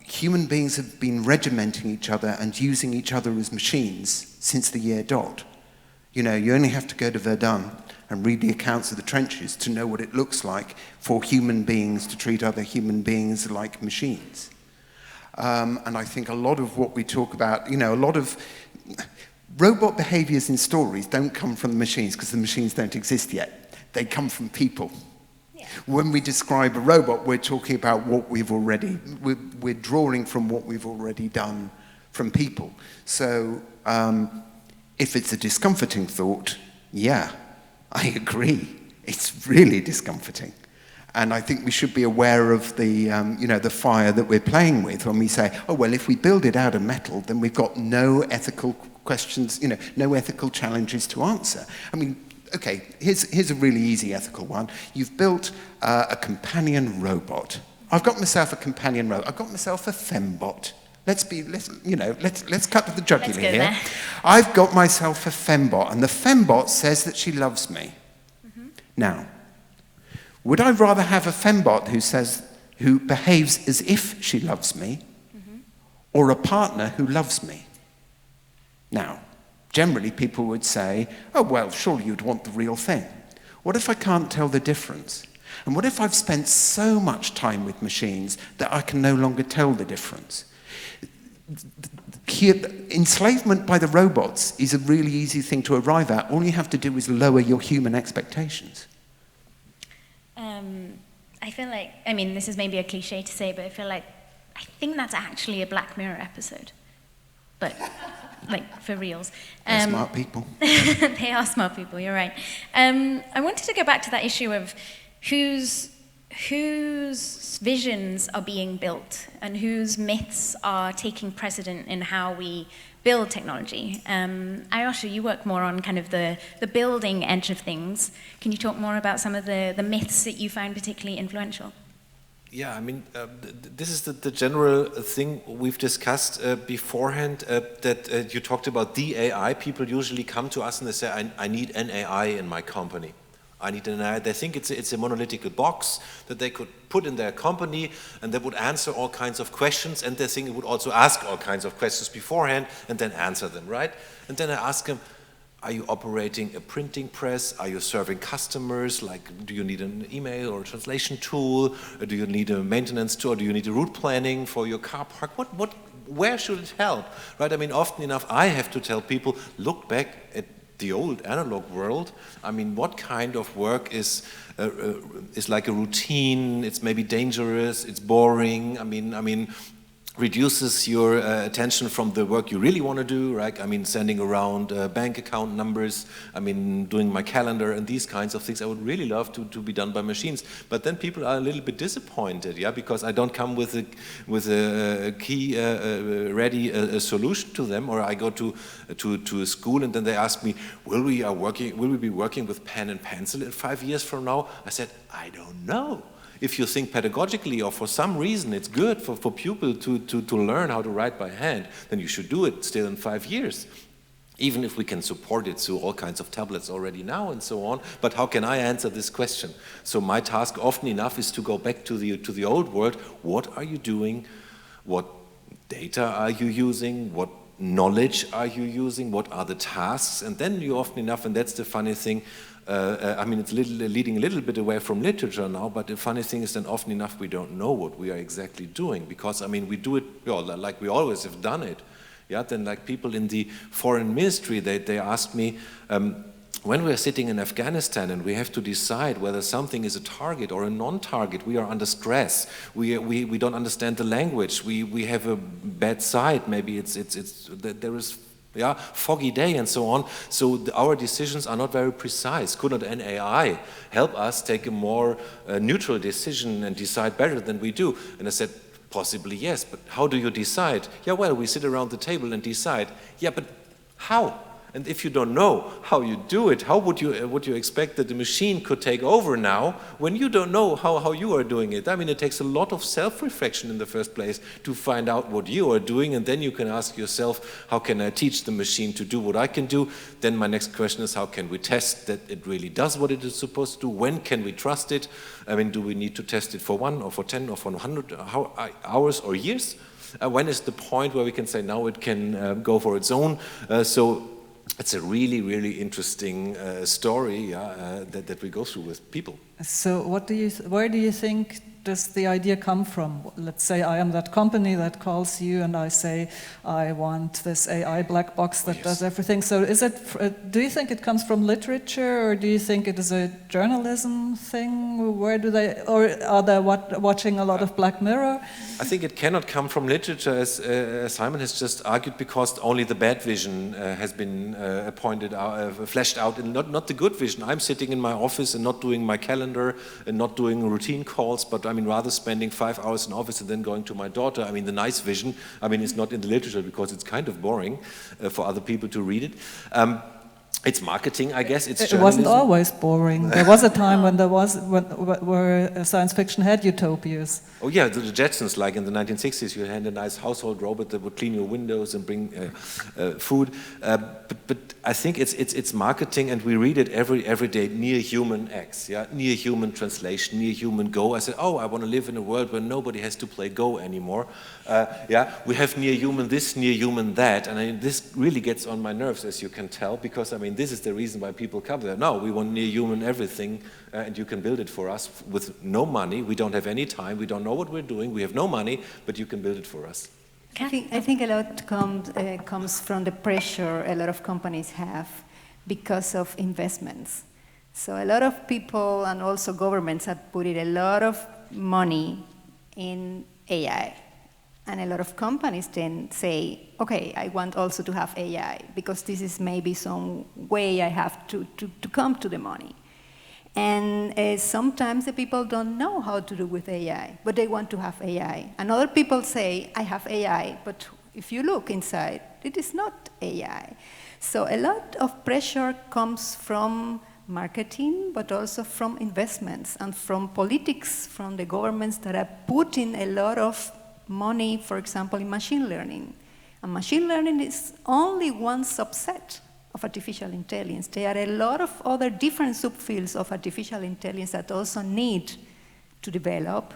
C: human beings have been regimenting each other and using each other as machines since the year dot. You know, you only have to go to Verdun and read the accounts of the trenches to know what it looks like for human beings to treat other human beings like machines. And I think a lot of what we talk about, you know, a lot of robot behaviors in stories don't come from the machines because the machines don't exist yet. They come from people.
A: Yeah.
C: When we describe a robot, we're talking about what we're drawing from what we've already done from people. So if it's a discomforting thought, yeah, I agree. It's really discomforting. And I think we should be aware of the, the fire that we're playing with when we say, oh, well, if we build it out of metal, then we've got no ethical questions, no ethical challenges to answer. I mean, okay, here's a really easy ethical one. You've built a companion robot. I've got myself a companion robot. I've got myself a fembot. Let's cut to the jugular here.
A: There.
C: I've got myself a fembot, and the fembot says that she loves me. Mm-hmm. Now, would I rather have a fembot who behaves as if she loves me, mm-hmm. or a partner who loves me? Now, generally people would say, oh, well, surely you'd want the real thing. What if I can't tell the difference? And what if I've spent so much time with machines that I can no longer tell the difference? Here, enslavement by the robots is a really easy thing to arrive at. All you have to do is lower your human expectations.
A: I feel like, I mean, this is maybe a cliche to say, but I think that's actually a Black Mirror episode. But, for reals.
C: They're smart people.
A: They are smart people, you're right. I wanted to go back to that issue of whose visions are being built and whose myths are taking precedent in how we build technology. Aljoscha, you work more on kind of the building edge of things. Can you talk more about some of the myths that you find particularly influential?
F: Yeah, I mean, this is the general thing we've discussed beforehand, that you talked about the AI. People usually come to us and they say, I need an AI in my company. I need an AI. They think it's a monolithic box that they could put in their company and that would answer all kinds of questions, and they think it would also ask all kinds of questions beforehand and then answer them, right? And then I ask them, are you operating a printing press? Are you serving customers? Like, do you need an email or a translation tool? Or do you need a maintenance tool? Or do you need a route planning for your car park? Where should it help, right? I mean, often enough, I have to tell people, look back at the old analog world. I mean, what kind of work is like a routine? It's maybe dangerous. It's boring. I mean, reduces your attention from the work you really want to do, right? I mean, sending around bank account numbers. I mean, doing my calendar and these kinds of things. I would really love to be done by machines. But then people are a little bit disappointed, yeah, because I don't come with a key ready solution to them, or I go to a school and then they ask me, will we be working with pen and pencil in 5 years from now? I said, I don't know. If you think pedagogically or for some reason it's good for pupils to learn how to write by hand, then you should do it still in 5 years. Even if we can support it through all kinds of tablets already now and so on. But how can I answer this question? So my task often enough is to go back to the old world. What are you doing? What data are you using? What knowledge are you using? What are the tasks? And then you often enough, and that's the funny thing, I mean, it's leading a little bit away from literature now, but the funny thing is then often enough we don't know what we are exactly doing, because, I mean, we do it like we always have done it. Yeah, then like people in the foreign ministry, they asked me, when we are sitting in Afghanistan and we have to decide whether something is a target or a non-target, we are under stress. We don't understand the language. We have a bad side. Maybe there is foggy day and so on. So our decisions are not very precise. Could not an AI help us take a more neutral decision and decide better than we do? And I said, possibly yes, but how do you decide? Yeah, well, we sit around the table and decide. Yeah, but how? And if you don't know how you do it, how would you expect that the machine could take over now when you don't know how you are doing it? I mean, it takes a lot of self-reflection in the first place to find out what you are doing, and then you can ask yourself, how can I teach the machine to do what I can do? Then my next question is, how can we test that it really does what it is supposed to do? When can we trust it? I mean, do we need to test it for 1 or for 10 or for 100 hours or years? When is the point where we can say, now it can go for its own? So it's a really, really interesting story that we go through with people.
E: So where do you think does the idea come from? Let's say I am that company that calls you and I say, I want this AI black box that does everything. So is it, do you think it comes from literature, or do you think it is a journalism thing? Where do they, or are they watching a lot of Black Mirror?
F: I think it cannot come from literature, as Simon has just argued, because only the bad vision has been fleshed out, and not the good vision. I'm sitting in my office and not doing my calendar and not doing routine calls, but I mean rather spending 5 hours in office and then going to my daughter. I mean the nice vision, I mean it's not in the literature because it's kind of boring for other people to read it. It's marketing, I guess. It's
E: it wasn't always boring. There was a time when where science fiction had utopias.
F: Oh yeah, the Jetsons, like in the 1960s, you had a nice household robot that would clean your windows and bring food. But I think it's marketing, and we read it every day. Near human X, yeah, near human translation, near human Go. I said, oh, I want to live in a world where nobody has to play Go anymore. Yeah, we have near human this, near human that, and I mean, this really gets on my nerves, as you can tell, because I mean this is the reason why people come there. No, we want near human everything, and you can build it for us with no money. We don't have any time. We don't know what we're doing. We have no money, but you can build it for us.
D: I think a lot comes from the pressure a lot of companies have because of investments. So a lot of people and also governments have put in a lot of money in AI. And a lot of companies then say, okay, I want also to have AI because this is maybe some way I have to come to the money. And sometimes the people don't know how to do with AI, but they want to have AI. And other people say, I have AI, but if you look inside, it is not AI. So a lot of pressure comes from marketing, but also from investments and from politics, from the governments that are putting a lot of money, for example, in machine learning. And machine learning is only one subset of artificial intelligence. There are a lot of other different subfields of artificial intelligence that also need to develop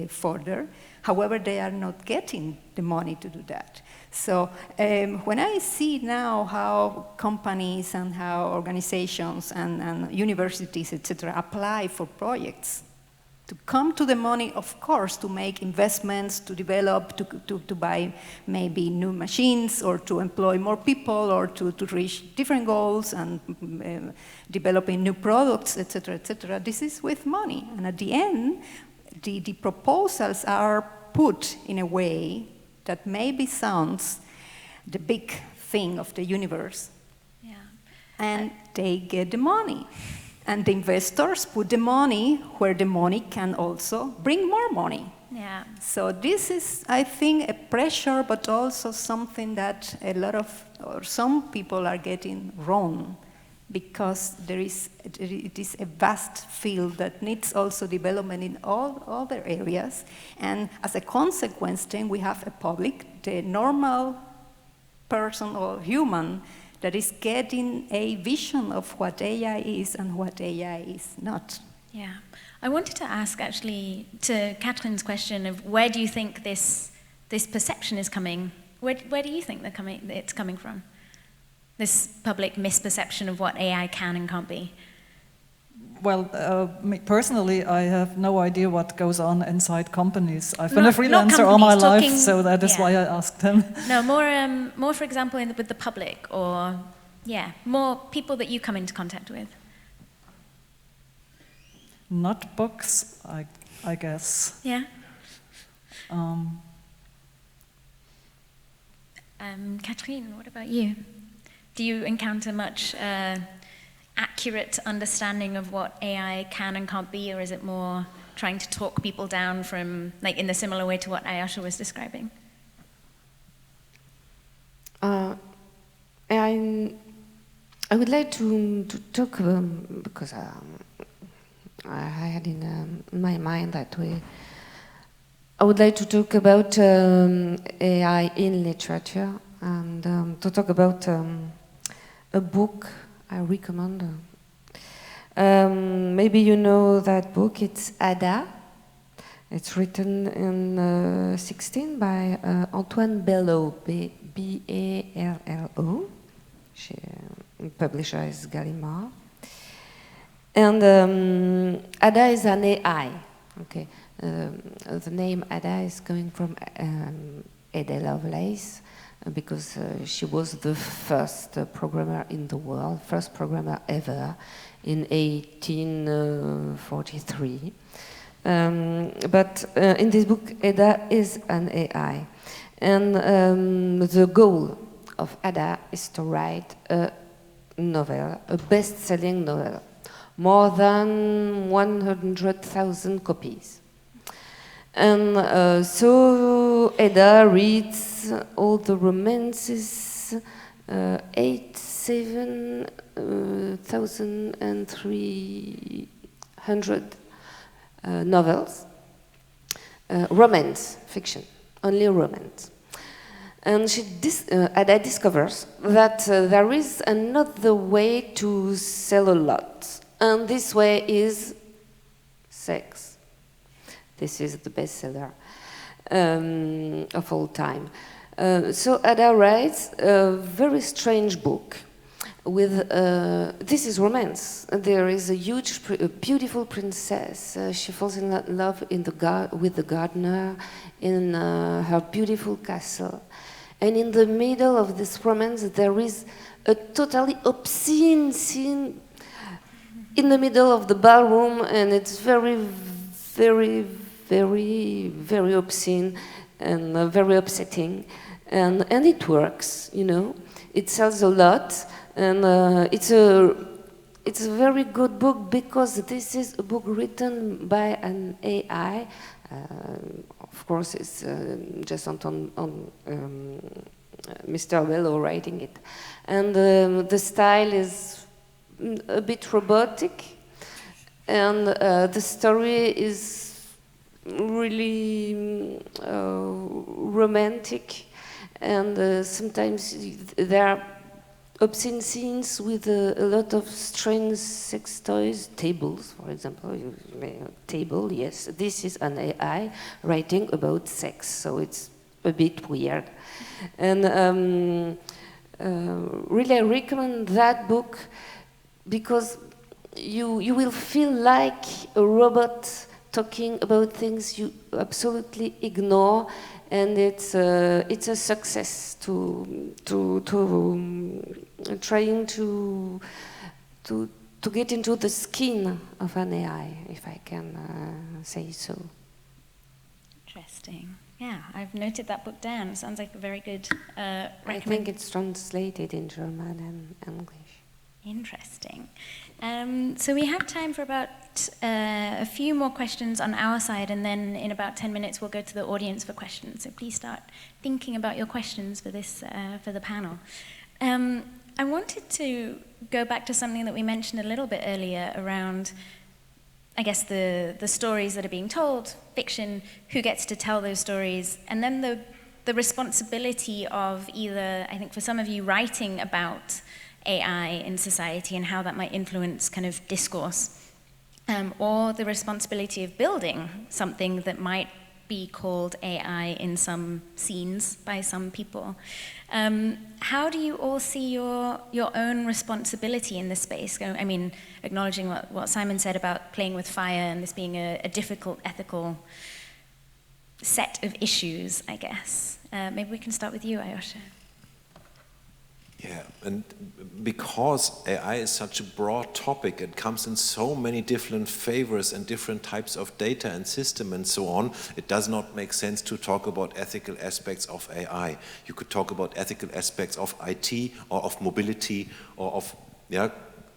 D: further. However, they are not getting the money to do that. So when I see now how companies and how organizations and universities, etc., apply for projects, to come to the money, of course, to make investments, to develop, to buy maybe new machines, or to employ more people, or to reach different goals, and developing new products, etc., etc. This is with money. And at the end, the proposals are put in a way that maybe sounds the big thing of the universe. Yeah. And they get the money. And the investors put the money where the money can also bring more money. Yeah. So this is, I think, a pressure, but also something that a lot of, or some people are getting wrong, because it is a vast field that needs also development in all other areas. And as a consequence, then we have a public, the normal person or human, that is getting a vision of what AI is and what AI is not.
A: Yeah. I wanted to ask, actually, to Catherine's question of where do you think this perception is coming? Where do you think it's coming from? This public misperception of what AI can and can't be?
E: Well, me personally, I have no idea what goes on inside companies. I've been a freelancer all my life, so that is why I asked him.
A: No, more, for example, with the public, or, more people that you come into contact with.
E: Not books, I guess.
A: Yeah. Catherine, what about you? Do you encounter much accurate understanding of what AI can and can't be, or is it more trying to talk people down from, like, in the similar way to what Aljoscha was describing?
B: I would like to talk, because I had in my mind that I would like to talk about AI in literature, and to talk about a book I recommend. Maybe you know that book, it's Ada. It's written in 16 by Antoine Bello, B-A-L-L-O. Publisher is Gallimard. And Ada is an AI. Okay, the name Ada is coming from Ada Lovelace, because she was the first programmer in the world, first programmer ever, in 1843. But in this book, Ada is an AI. And the goal of Ada is to write a novel, a best-selling novel, more than 100,000 copies. And so Ada reads all the romances, 7,300 novels, romance, fiction, only romance. And Ada discovers that there is another way to sell a lot, and this way is sex. This is the bestseller of all time. So Ada writes a very strange book with, this is romance. There is a huge, beautiful princess. She falls in love with the gardener in her beautiful castle. And in the middle of this romance, there is a totally obscene scene in the middle of the ballroom, and it's very, very, very, very obscene and very upsetting. And it works, you know. It sells a lot, and it's a very good book because this is a book written by an AI. Of course, it's just on Mr. Bello writing it. And the style is a bit robotic, and the story is really romantic, and sometimes there are obscene scenes with a lot of strange sex toys, tables, for example. Table, yes, this is an AI writing about sex, so it's a bit weird. And really I recommend that book because you will feel like a robot talking about things you absolutely ignore, and it's a success to trying to get into the skin of an AI, if I can say so.
A: Interesting. Yeah, I've noted that book down. Sounds like a very good
B: I think it's translated in German and English.
A: Interesting. So we have time for about a few more questions on our side, and then in about 10 minutes we'll go to the audience for questions. So please start thinking about your questions for this for the panel. I wanted to go back to something that we mentioned a little bit earlier around, I guess, the stories that are being told, fiction, who gets to tell those stories, and then the responsibility of either, I think for some of you, writing about AI in society and how that might influence kind of discourse, or the responsibility of building something that might be called AI in some scenes by some people. How do you all see your own responsibility in this space? I mean, acknowledging what Simon said about playing with fire and this being a difficult ethical set of issues, I guess. Maybe we can start with you, Aljoscha.
F: Yeah, and because AI is such a broad topic, it comes in so many different flavors and different types of data and system and so on, it does not make sense to talk about ethical aspects of AI. You could talk about ethical aspects of IT or of mobility or of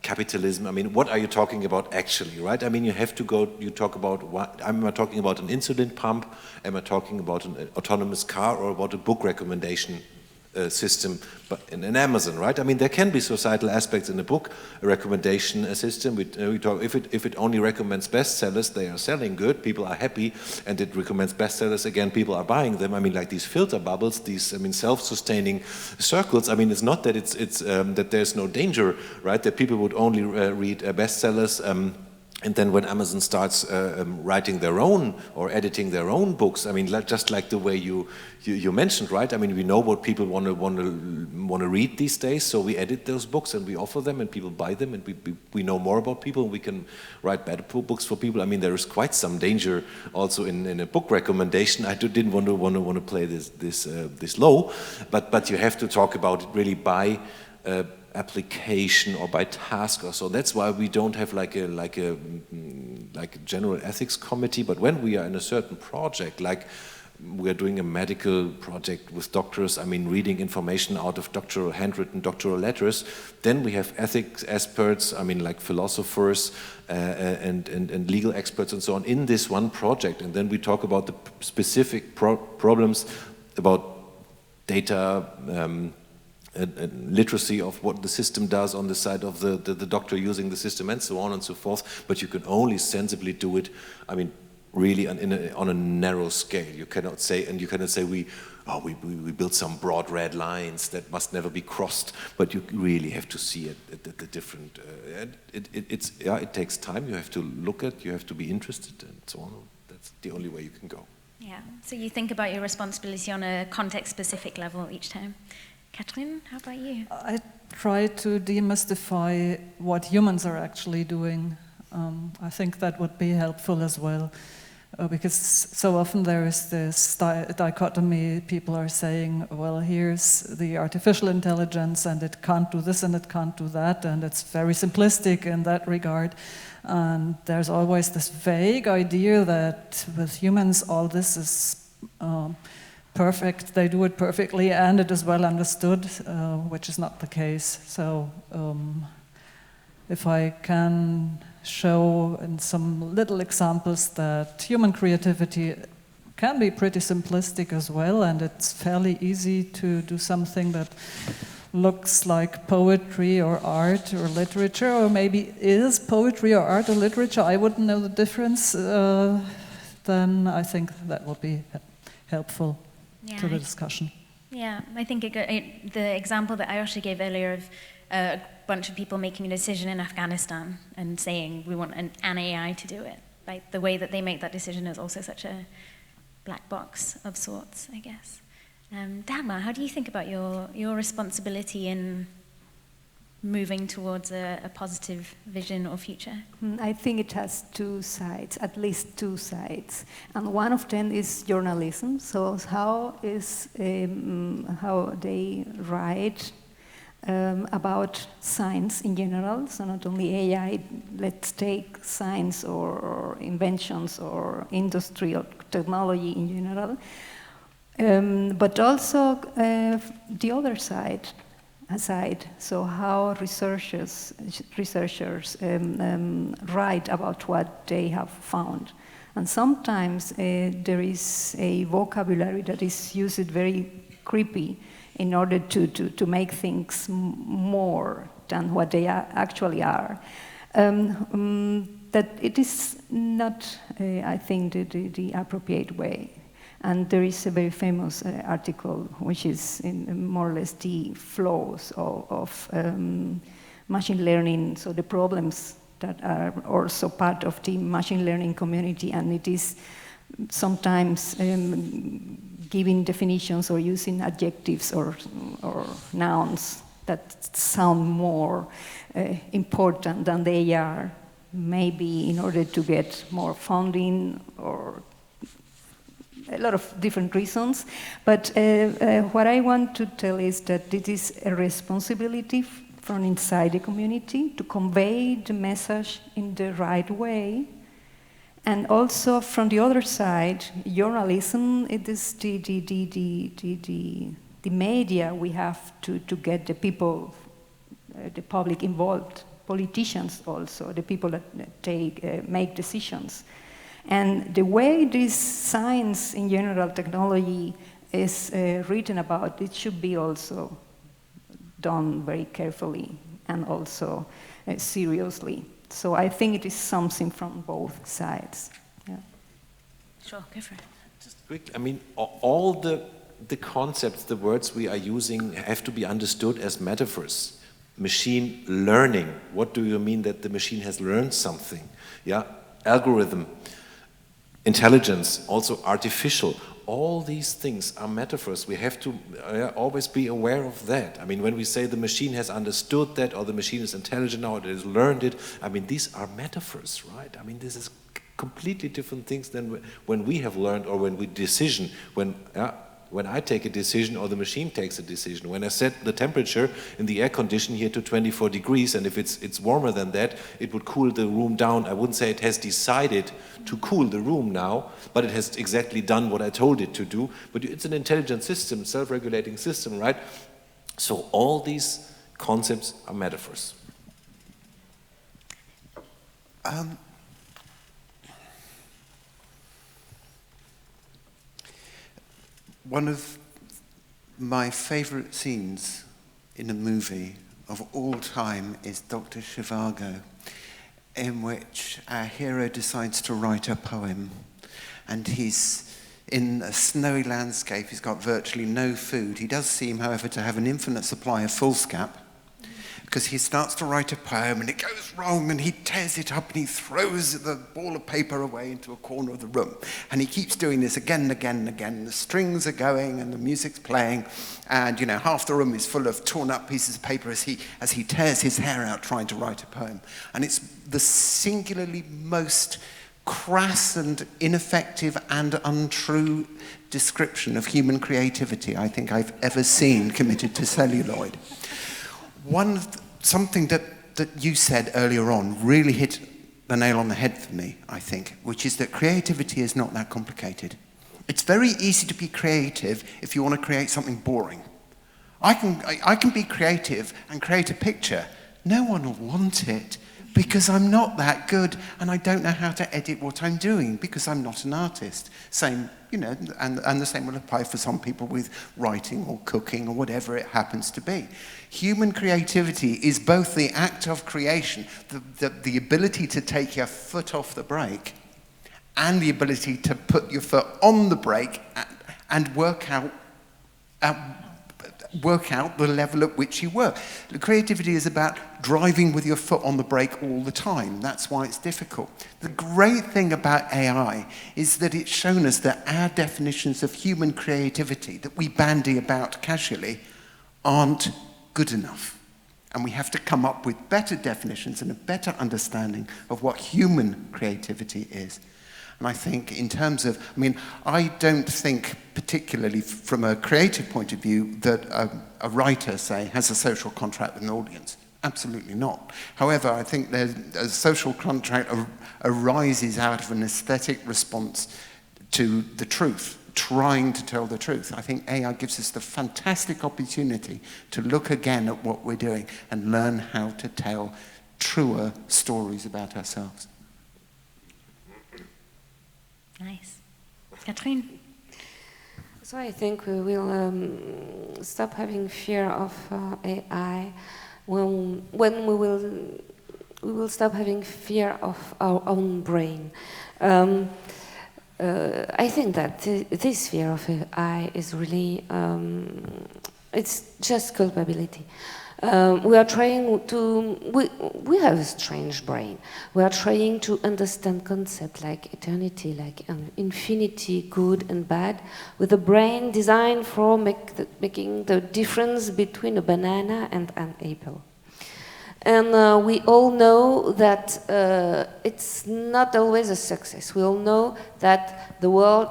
F: capitalism. I mean, what are you talking about actually, right? I mean, you have to go, you talk about what, am I talking about an insulin pump? Am I talking about an autonomous car or about a book recommendation system but in Amazon, right? I mean, there can be societal aspects in a book, a recommendation system. We talk, if it only recommends bestsellers, they are selling good, people are happy, and it recommends bestsellers, again, people are buying them. I mean, like these filter bubbles, these, I mean, self-sustaining circles. I mean, it's not that that there's no danger, right? That people would only read bestsellers And then when Amazon starts writing their own or editing their own books, I mean, just like the way you mentioned, right? I mean, we know what people want to read these days, so we edit those books and we offer them, and people buy them, and we know more about people, and we can write better books for people. I mean, there is quite some danger also in a book recommendation. I didn't want to play this low, but you have to talk about it really by application or by task or so. That's why we don't have like a general ethics committee. But when we are in a certain project, like we are doing a medical project with doctors, I mean, reading information out of handwritten doctoral letters, then we have ethics experts, I mean, like philosophers and legal experts and so on in this one project. And then we talk about the specific problems about data, literacy of what the system does on the side of the doctor using the system, and so on and so forth. But you can only sensibly do it, I mean, really on a narrow scale. You cannot say we built some broad red lines that must never be crossed. But you really have to see it at the different. It takes time. You have to look at. You have to be interested, and so on. That's the only way you can go.
A: Yeah. So you think about your responsibility on a context-specific level each time. Catherine, how about you?
E: I try to demystify what humans are actually doing. I think that would be helpful as well, because so often there is this dichotomy. People are saying, well, here's the artificial intelligence, and it can't do this and it can't do that, and it's very simplistic in that regard. And there's always this vague idea that with humans all this is perfect, they do it perfectly, and it is well understood, which is not the case. So if I can show in some little examples that human creativity can be pretty simplistic as well, and it's fairly easy to do something that looks like poetry or art or literature, or maybe is poetry or art or literature, I wouldn't know the difference, then I think that will be helpful to the discussion.
A: Yeah, I think the example that Aljoscha gave earlier of a bunch of people making a decision in Afghanistan and saying we want an AI to do it, like the way that they make that decision is also such a black box of sorts, I guess. Dagmar, how do you think about your responsibility in moving towards a positive vision or future?
D: I think it has two sides, at least two sides, and one of them is journalism. So how they write about science in general. So not only AI. Let's take science or inventions or industry or technology in general, but also the other side. So how researchers write about what they have found. And sometimes there is a vocabulary that is used very creepy in order to make things more than what they actually are. That it is not, I think, the appropriate way. And there is a very famous article, which is in more or less the flaws of machine learning, so the problems that are also part of the machine learning community, and it is sometimes giving definitions or using adjectives or nouns that sound more important than they are, maybe in order to get more funding or a lot of different reasons. But what I want to tell is that it is a responsibility from inside the community to convey the message in the right way. And also from the other side, journalism, it is the media we have to get the people, the public involved, politicians also, the people that make decisions. And the way this science in general, technology, is written about, it should be also done very carefully and also seriously. So I think it is something from both sides. Yeah.
A: Sure, go for it.
F: Just quick, I mean, all the concepts, the words we are using have to be understood as metaphors. Machine learning. What do you mean that the machine has learned something? Yeah, algorithm, intelligence, also artificial. All these things are metaphors. We have to always be aware of that. I mean, when we say the machine has understood that, or the machine is intelligent now, it has learned it, I mean, these are metaphors, right? I mean, this is completely different things than when we have learned, or when we decision, when I take a decision or the machine takes a decision. When I set the temperature in the air condition here to 24 degrees, and if it's warmer than that, it would cool the room down. I wouldn't say it has decided to cool the room now, but it has exactly done what I told it to do. But it's an intelligent system, self-regulating system, right? So all these concepts are metaphors.
C: One of my favorite scenes in a movie of all time is Dr. Zhivago, in which our hero decides to write a poem, and he's in a snowy landscape. He's got virtually no food. He does seem, however, to have an infinite supply of foolscap, because he starts to write a poem and it goes wrong, and he tears it up and he throws the ball of paper away into a corner of the room. And he keeps doing this again and again and again. The strings are going and the music's playing, and half the room is full of torn up pieces of paper as he tears his hair out trying to write a poem. And it's the singularly most crass and ineffective and untrue description of human creativity I think I've ever seen committed to celluloid. Something that you said earlier on really hit the nail on the head for me, I think, which is that creativity is not that complicated. It's very easy to be creative if you want to create something boring. I can be creative and create a picture. No one will want it because I'm not that good, and I don't know how to edit what I'm doing because I'm not an artist. Same, and the same will apply for some people with writing or cooking or whatever it happens to be. Human creativity is both the act of creation, the ability to take your foot off the brake, and the ability to put your foot on the brake and work out the level at which you work. Creativity is about driving with your foot on the brake all the time. That's why it's difficult. The great thing about AI is that it's shown us that our definitions of human creativity that we bandy about casually aren't good enough. And we have to come up with better definitions and a better understanding of what human creativity is. And I think in terms of, I don't think particularly from a creative point of view that a writer, say, has a social contract with an audience. Absolutely not. However, I think a social contract arises out of an aesthetic response to the truth, trying to tell the truth. I think AI gives us the fantastic opportunity to look again at what we're doing and learn how to tell truer stories about ourselves.
A: Nice. Catherine?
B: So I think we will stop having fear of AI when we will stop having fear of our own brain. I think that this fear of AI is really, it's just culpability. We are trying to, we have a strange brain. We are trying to understand concepts like eternity, like infinity, good and bad, with a brain designed for making the difference between a banana and an apple. And we all know that it's not always a success. We all know that the world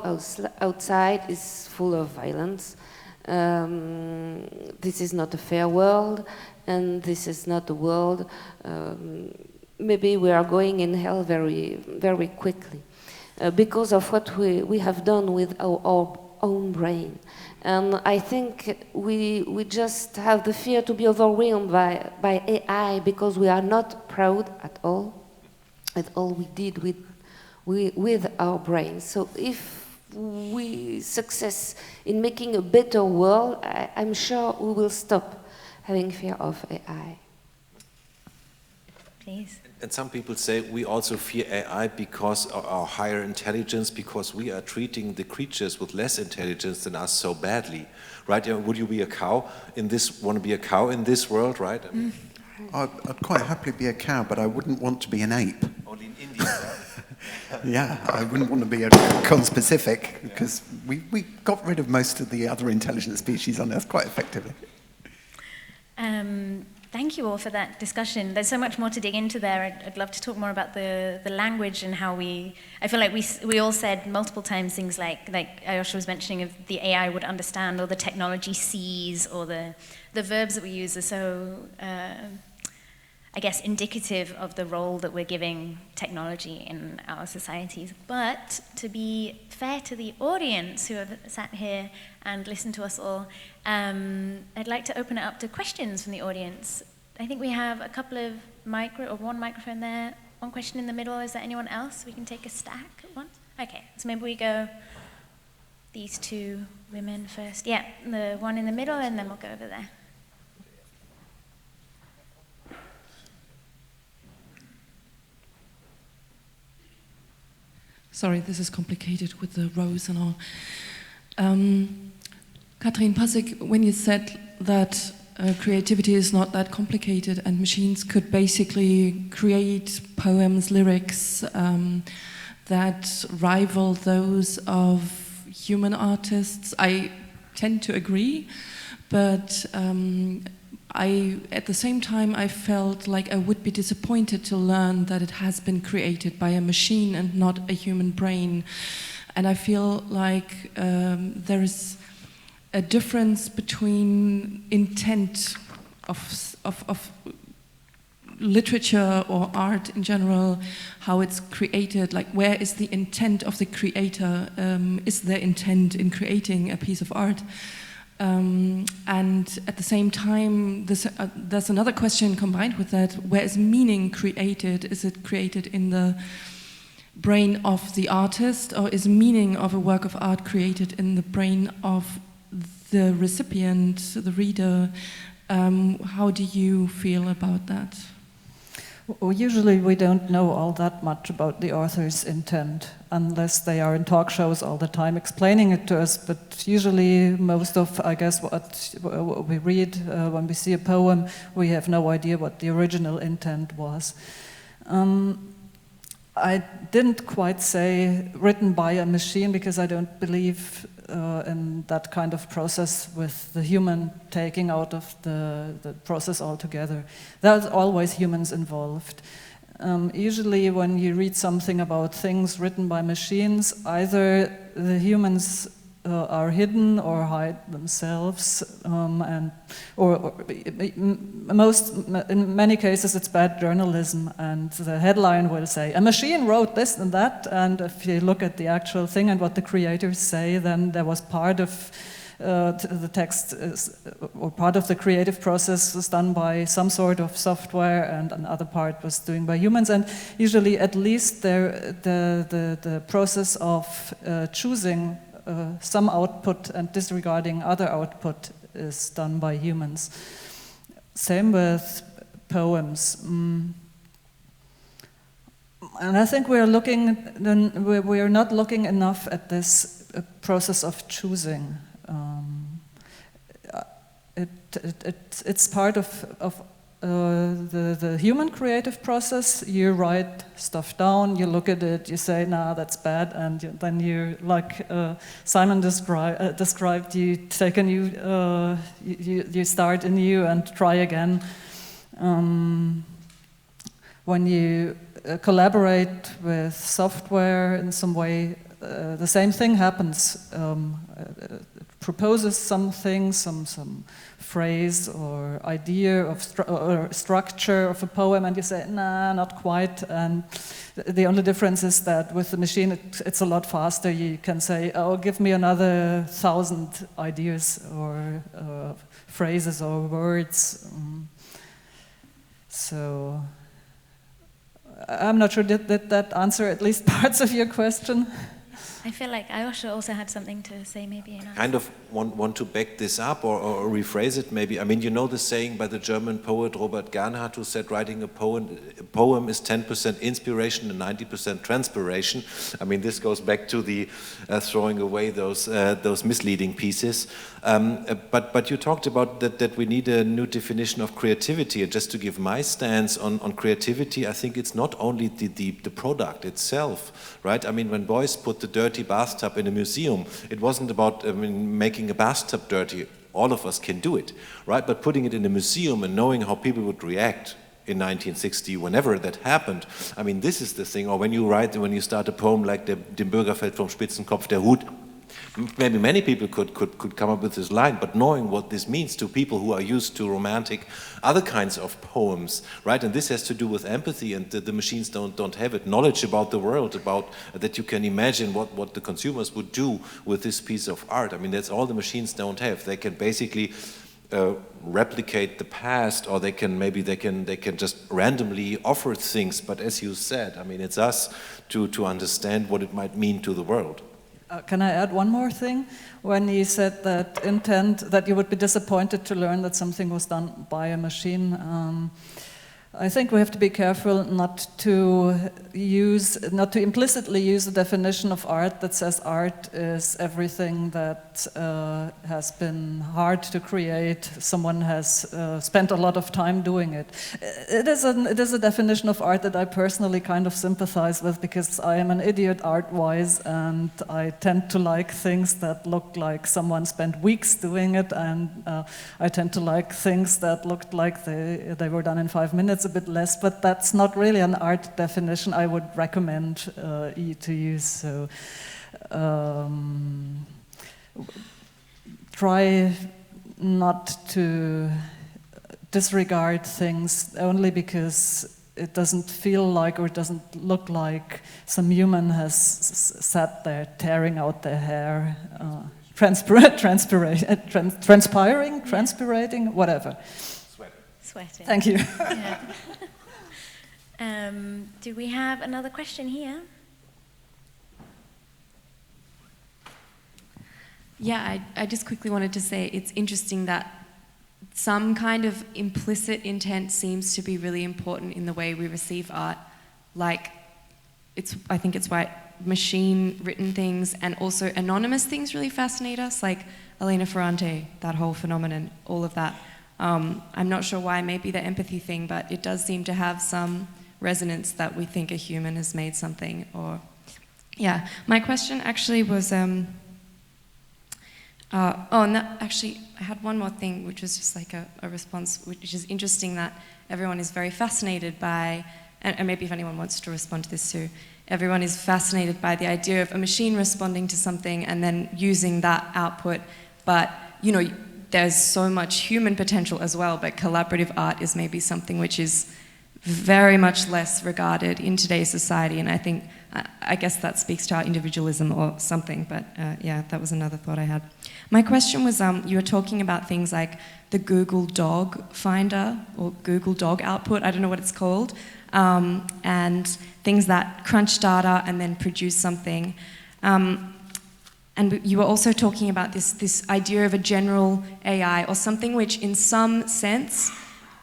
B: outside is full of violence. This is not a fair world, and this is not a world. Maybe we are going in hell very, very quickly because of what we have done with our own brain. And I think we just have the fear to be overwhelmed by AI because we are not proud at all with all we did with our brains. So if we success in making a better world, I'm sure we will stop having fear of AI.
A: Please.
F: And some people say we also fear AI because of our higher intelligence, because we are treating the creatures with less intelligence than us so badly, right? Would you be a cow in this? Want to be a cow in this world, right?
C: I'd quite happily be a cow, but I wouldn't want to be an ape.
F: Only in India, right?
C: Yeah, I wouldn't want to be a conspecific, because we got rid of most of the other intelligent species on Earth quite effectively.
A: Thank you all for that discussion. There's so much more to dig into there. I'd love to talk more about the language and how I feel like we all said multiple times things like Aljoscha was mentioning of the AI would understand, or the technology sees, or the verbs that we use are so, I guess, indicative of the role that we're giving technology in our societies. But to be fair to the audience who have sat here and listened to us all, I'd like to open it up to questions from the audience. I think we have a couple of one microphone there, one question in the middle. Is there anyone else? We can take a stack at once. Okay, so maybe we go these two women first. Yeah, the one in the middle, and then we'll go over there.
G: Sorry, this is complicated with the rows and all. Kathrin Passig, when you said that creativity is not that complicated and machines could basically create poems, lyrics that rival those of human artists, I tend to agree, but at the same time, I felt like I would be disappointed to learn that it has been created by a machine and not a human brain. And I feel like there is a difference between intent of literature or art in general, how it's created, like where is the intent of the creator? Is there intent in creating a piece of art? And at the same time, there's another question combined with that. Where is meaning created? Is it created in the brain of the artist, or is meaning of a work of art created in the brain of the recipient, the reader? How do you feel about that?
E: Well, usually we don't know all that much about the author's intent unless they are in talk shows all the time explaining it to us. But usually most of, I guess, what we read when we see a poem, we have no idea what the original intent was. I didn't quite say written by a machine because I don't believe in that kind of process with the human taking out of the process altogether. There's always humans involved. Usually when you read something about things written by machines, either the humans are hidden or hide themselves, in many cases it's bad journalism, and the headline will say, a machine wrote this and that, and if you look at the actual thing and what the creators say, then there was part of the text or part of the creative process was done by some sort of software, and another part was doing by humans. And usually, at least, the process of choosing some output and disregarding other output is done by humans. Same with poems. And I think we are not looking enough at this process of choosing. It's part of the human creative process. You write stuff down, you look at it, you say, nah, that's bad, and then you, like Simon described, you take a new, you start anew and try again. When you collaborate with software in some way, the same thing happens. It proposes something, some phrase or idea or structure of a poem, and you say, nah, not quite. And the only difference is that with the machine, it's a lot faster. You can say, oh, give me another 1,000 ideas or phrases or words. So I'm not sure, did that answer at least parts of your question?
A: I feel like Aljoscha also had something to say, maybe. In
F: kind of want to back this up or rephrase it maybe. I mean, you know the saying by the German poet Robert Gernhardt, who said writing a poem is 10% inspiration and 90% transpiration. I mean, this goes back to the throwing away those misleading pieces. But you talked about that we need a new definition of creativity. And just to give my stance on creativity, I think it's not only the product itself, right? I mean, when boys put the dirty bathtub in a museum, it wasn't about making a bathtub dirty. All of us can do it, right? But putting it in a museum and knowing how people would react in 1960, whenever that happened, I mean, this is the thing. Or when you start a poem like Dem Bürger fällt vom Spitzenkopf der Hut, maybe many people could come up with this line, but knowing what this means to people who are used to romantic, other kinds of poems, right? And this has to do with empathy, and the machines don't have it. Knowledge about the world, about that you can imagine what the consumers would do with this piece of art. I mean, that's all the machines don't have. They can basically replicate the past, or they can just randomly offer things. But as you said, I mean, it's us to understand what it might mean to the world.
E: Can I add one more thing? When you said that you would be disappointed to learn that something was done by a machine, I think we have to be careful not to implicitly use the definition of art that says art is everything that has been hard to create. Someone has spent a lot of time doing it. It is a definition of art that I personally kind of sympathize with, because I am an idiot art-wise, and I tend to like things that look like someone spent weeks doing it, and I tend to like things that looked like they were done in 5 minutes, a bit less, but that's not really an art definition I would recommend to use. So try not to disregard things only because it doesn't feel like or it doesn't look like some human has sat there tearing out their hair, transpirating, whatever.
A: Sweating.
E: Thank you.
A: Yeah. Do we have another question here?
H: Yeah, I just quickly wanted to say it's interesting that some kind of implicit intent seems to be really important in the way we receive art. Like, I think it's why machine-written things and also anonymous things really fascinate us, like Elena Ferrante, that whole phenomenon, all of that. I'm not sure why, maybe the empathy thing, but it does seem to have some resonance that we think a human has made something. Or, yeah, my question actually was, actually, I had one more thing, which was just like a response, which is interesting that everyone is very fascinated by, and maybe if anyone wants to respond to this too, everyone is fascinated by the idea of a machine responding to something and then using that output, but, you know, there's so much human potential as well, but collaborative art is maybe something which is very much less regarded in today's society, and I guess that speaks to our individualism or something, but yeah, that was another thought I had. My question was, you were talking about things like the Google Dog Finder or Google Dog Output, I don't know what it's called, and things that crunch data and then produce something. And you were also talking about this idea of a general AI, or something which in some sense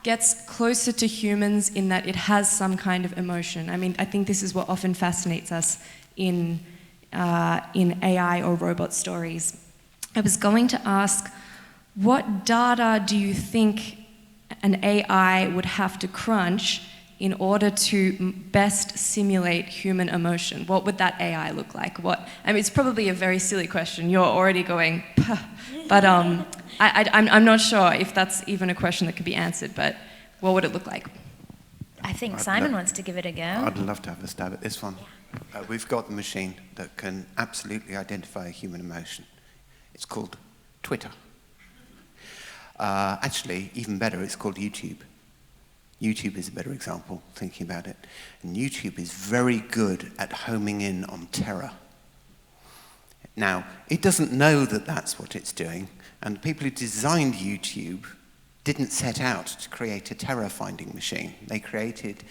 H: gets closer to humans in that it has some kind of emotion. I mean, I think this is what often fascinates us in AI or robot stories. I was going to ask, what data do you think an AI would have to crunch in order to best simulate human emotion? What would that AI look like? I mean, it's probably a very silly question. You're already going, puh. But I'm not sure if that's even a question that could be answered, but what would it look like?
A: I think Simon wants to give it a go.
C: I'd love to have a stab at this one. We've got the machine that can absolutely identify a human emotion. It's called Twitter. Actually, even better, it's called YouTube. YouTube is a better example, thinking about it. And YouTube is very good at homing in on terror. Now, it doesn't know that that's what it's doing, and the people who designed YouTube didn't set out to create a terror-finding machine. They created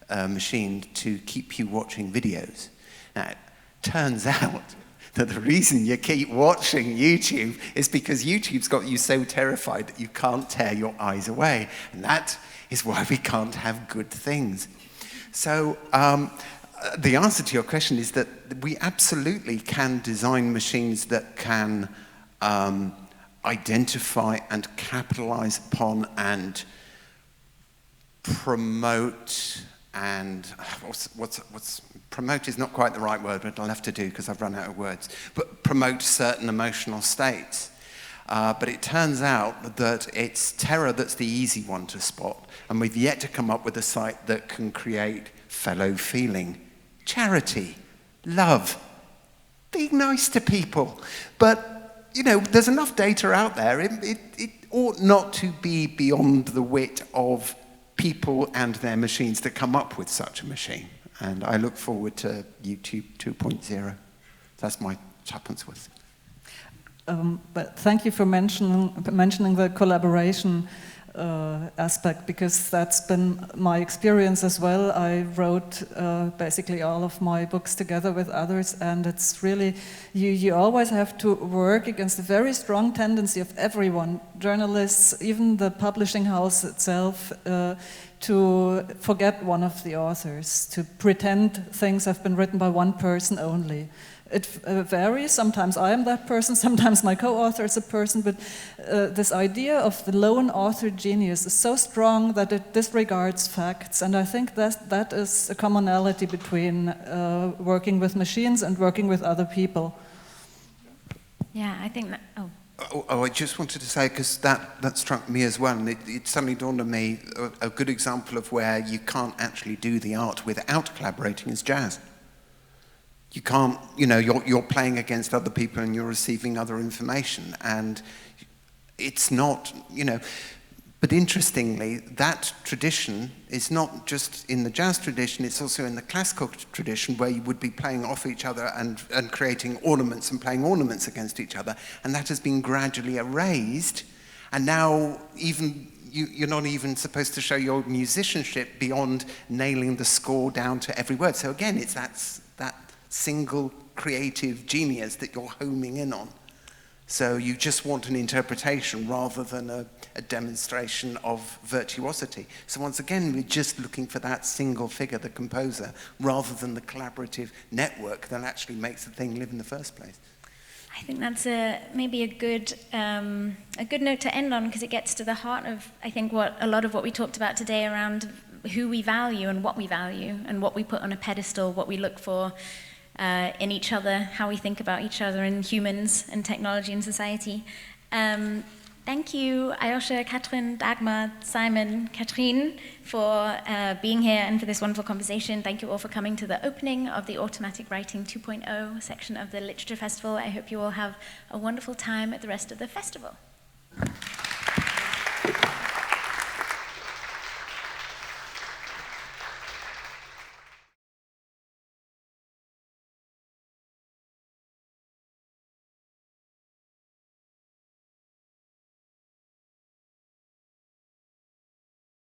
C: a machine to keep you watching videos. Now, it turns out that the reason you keep watching YouTube is because YouTube's got you so terrified that you can't tear your eyes away. And that is why we can't have good things. So the answer to your question is that we absolutely can design machines that can identify and capitalize upon and promote and promote is not quite the right word, but I'll have to do because I've run out of words, but promote certain emotional states. But it turns out that it's terror that's the easy one to spot, and we've yet to come up with a site that can create fellow feeling, charity, love, being nice to people. But, you know, there's enough data out there. It ought not to be beyond the wit of people and their machines to come up with such a machine. And I look forward to YouTube 2.0. That's my tuppence worth.
E: But thank you for mentioning the collaboration aspect, because that's been my experience as well. I wrote basically all of my books together with others, and it's really, you always have to work against a very strong tendency of everyone, journalists, even the publishing house itself, to forget one of the authors, to pretend things have been written by one person only. It varies. Sometimes I am that person, sometimes my co-author is a person, but this idea of the lone author genius is so strong that it disregards facts, and I think that is a commonality between working with machines and working with other people.
A: Yeah, I think that,
C: I just wanted to say, because that struck me as well, and it suddenly dawned on me, a good example of where you can't actually do the art without collaborating is jazz. You can't, you know, you're playing against other people and you're receiving other information, and it's not, you know, but interestingly, that tradition is not just in the jazz tradition, it's also in the classical tradition, where you would be playing off each other and creating ornaments and playing ornaments against each other, and that has been gradually erased, and now even you're not even supposed to show your musicianship beyond nailing the score down to every word. So again, it's that single creative genius that you're homing in on. So you just want an interpretation rather than a demonstration of virtuosity. So once again, we're just looking for that single figure, the composer, rather than the collaborative network that actually makes the thing live in the first place.
A: I think that's maybe a good note to end on, because it gets to the heart of, I think, what a lot of what we talked about today around who we value and what we put on a pedestal, what we look for in each other, how we think about each other and humans and technology and society. Thank you, Aljoscha, Catherine, Dagmar, Simon, Catherine, for being here and for this wonderful conversation. Thank you all for coming to the opening of the Automatic Writing 2.0 section of the Literature Festival. I hope you all have a wonderful time at the rest of the festival.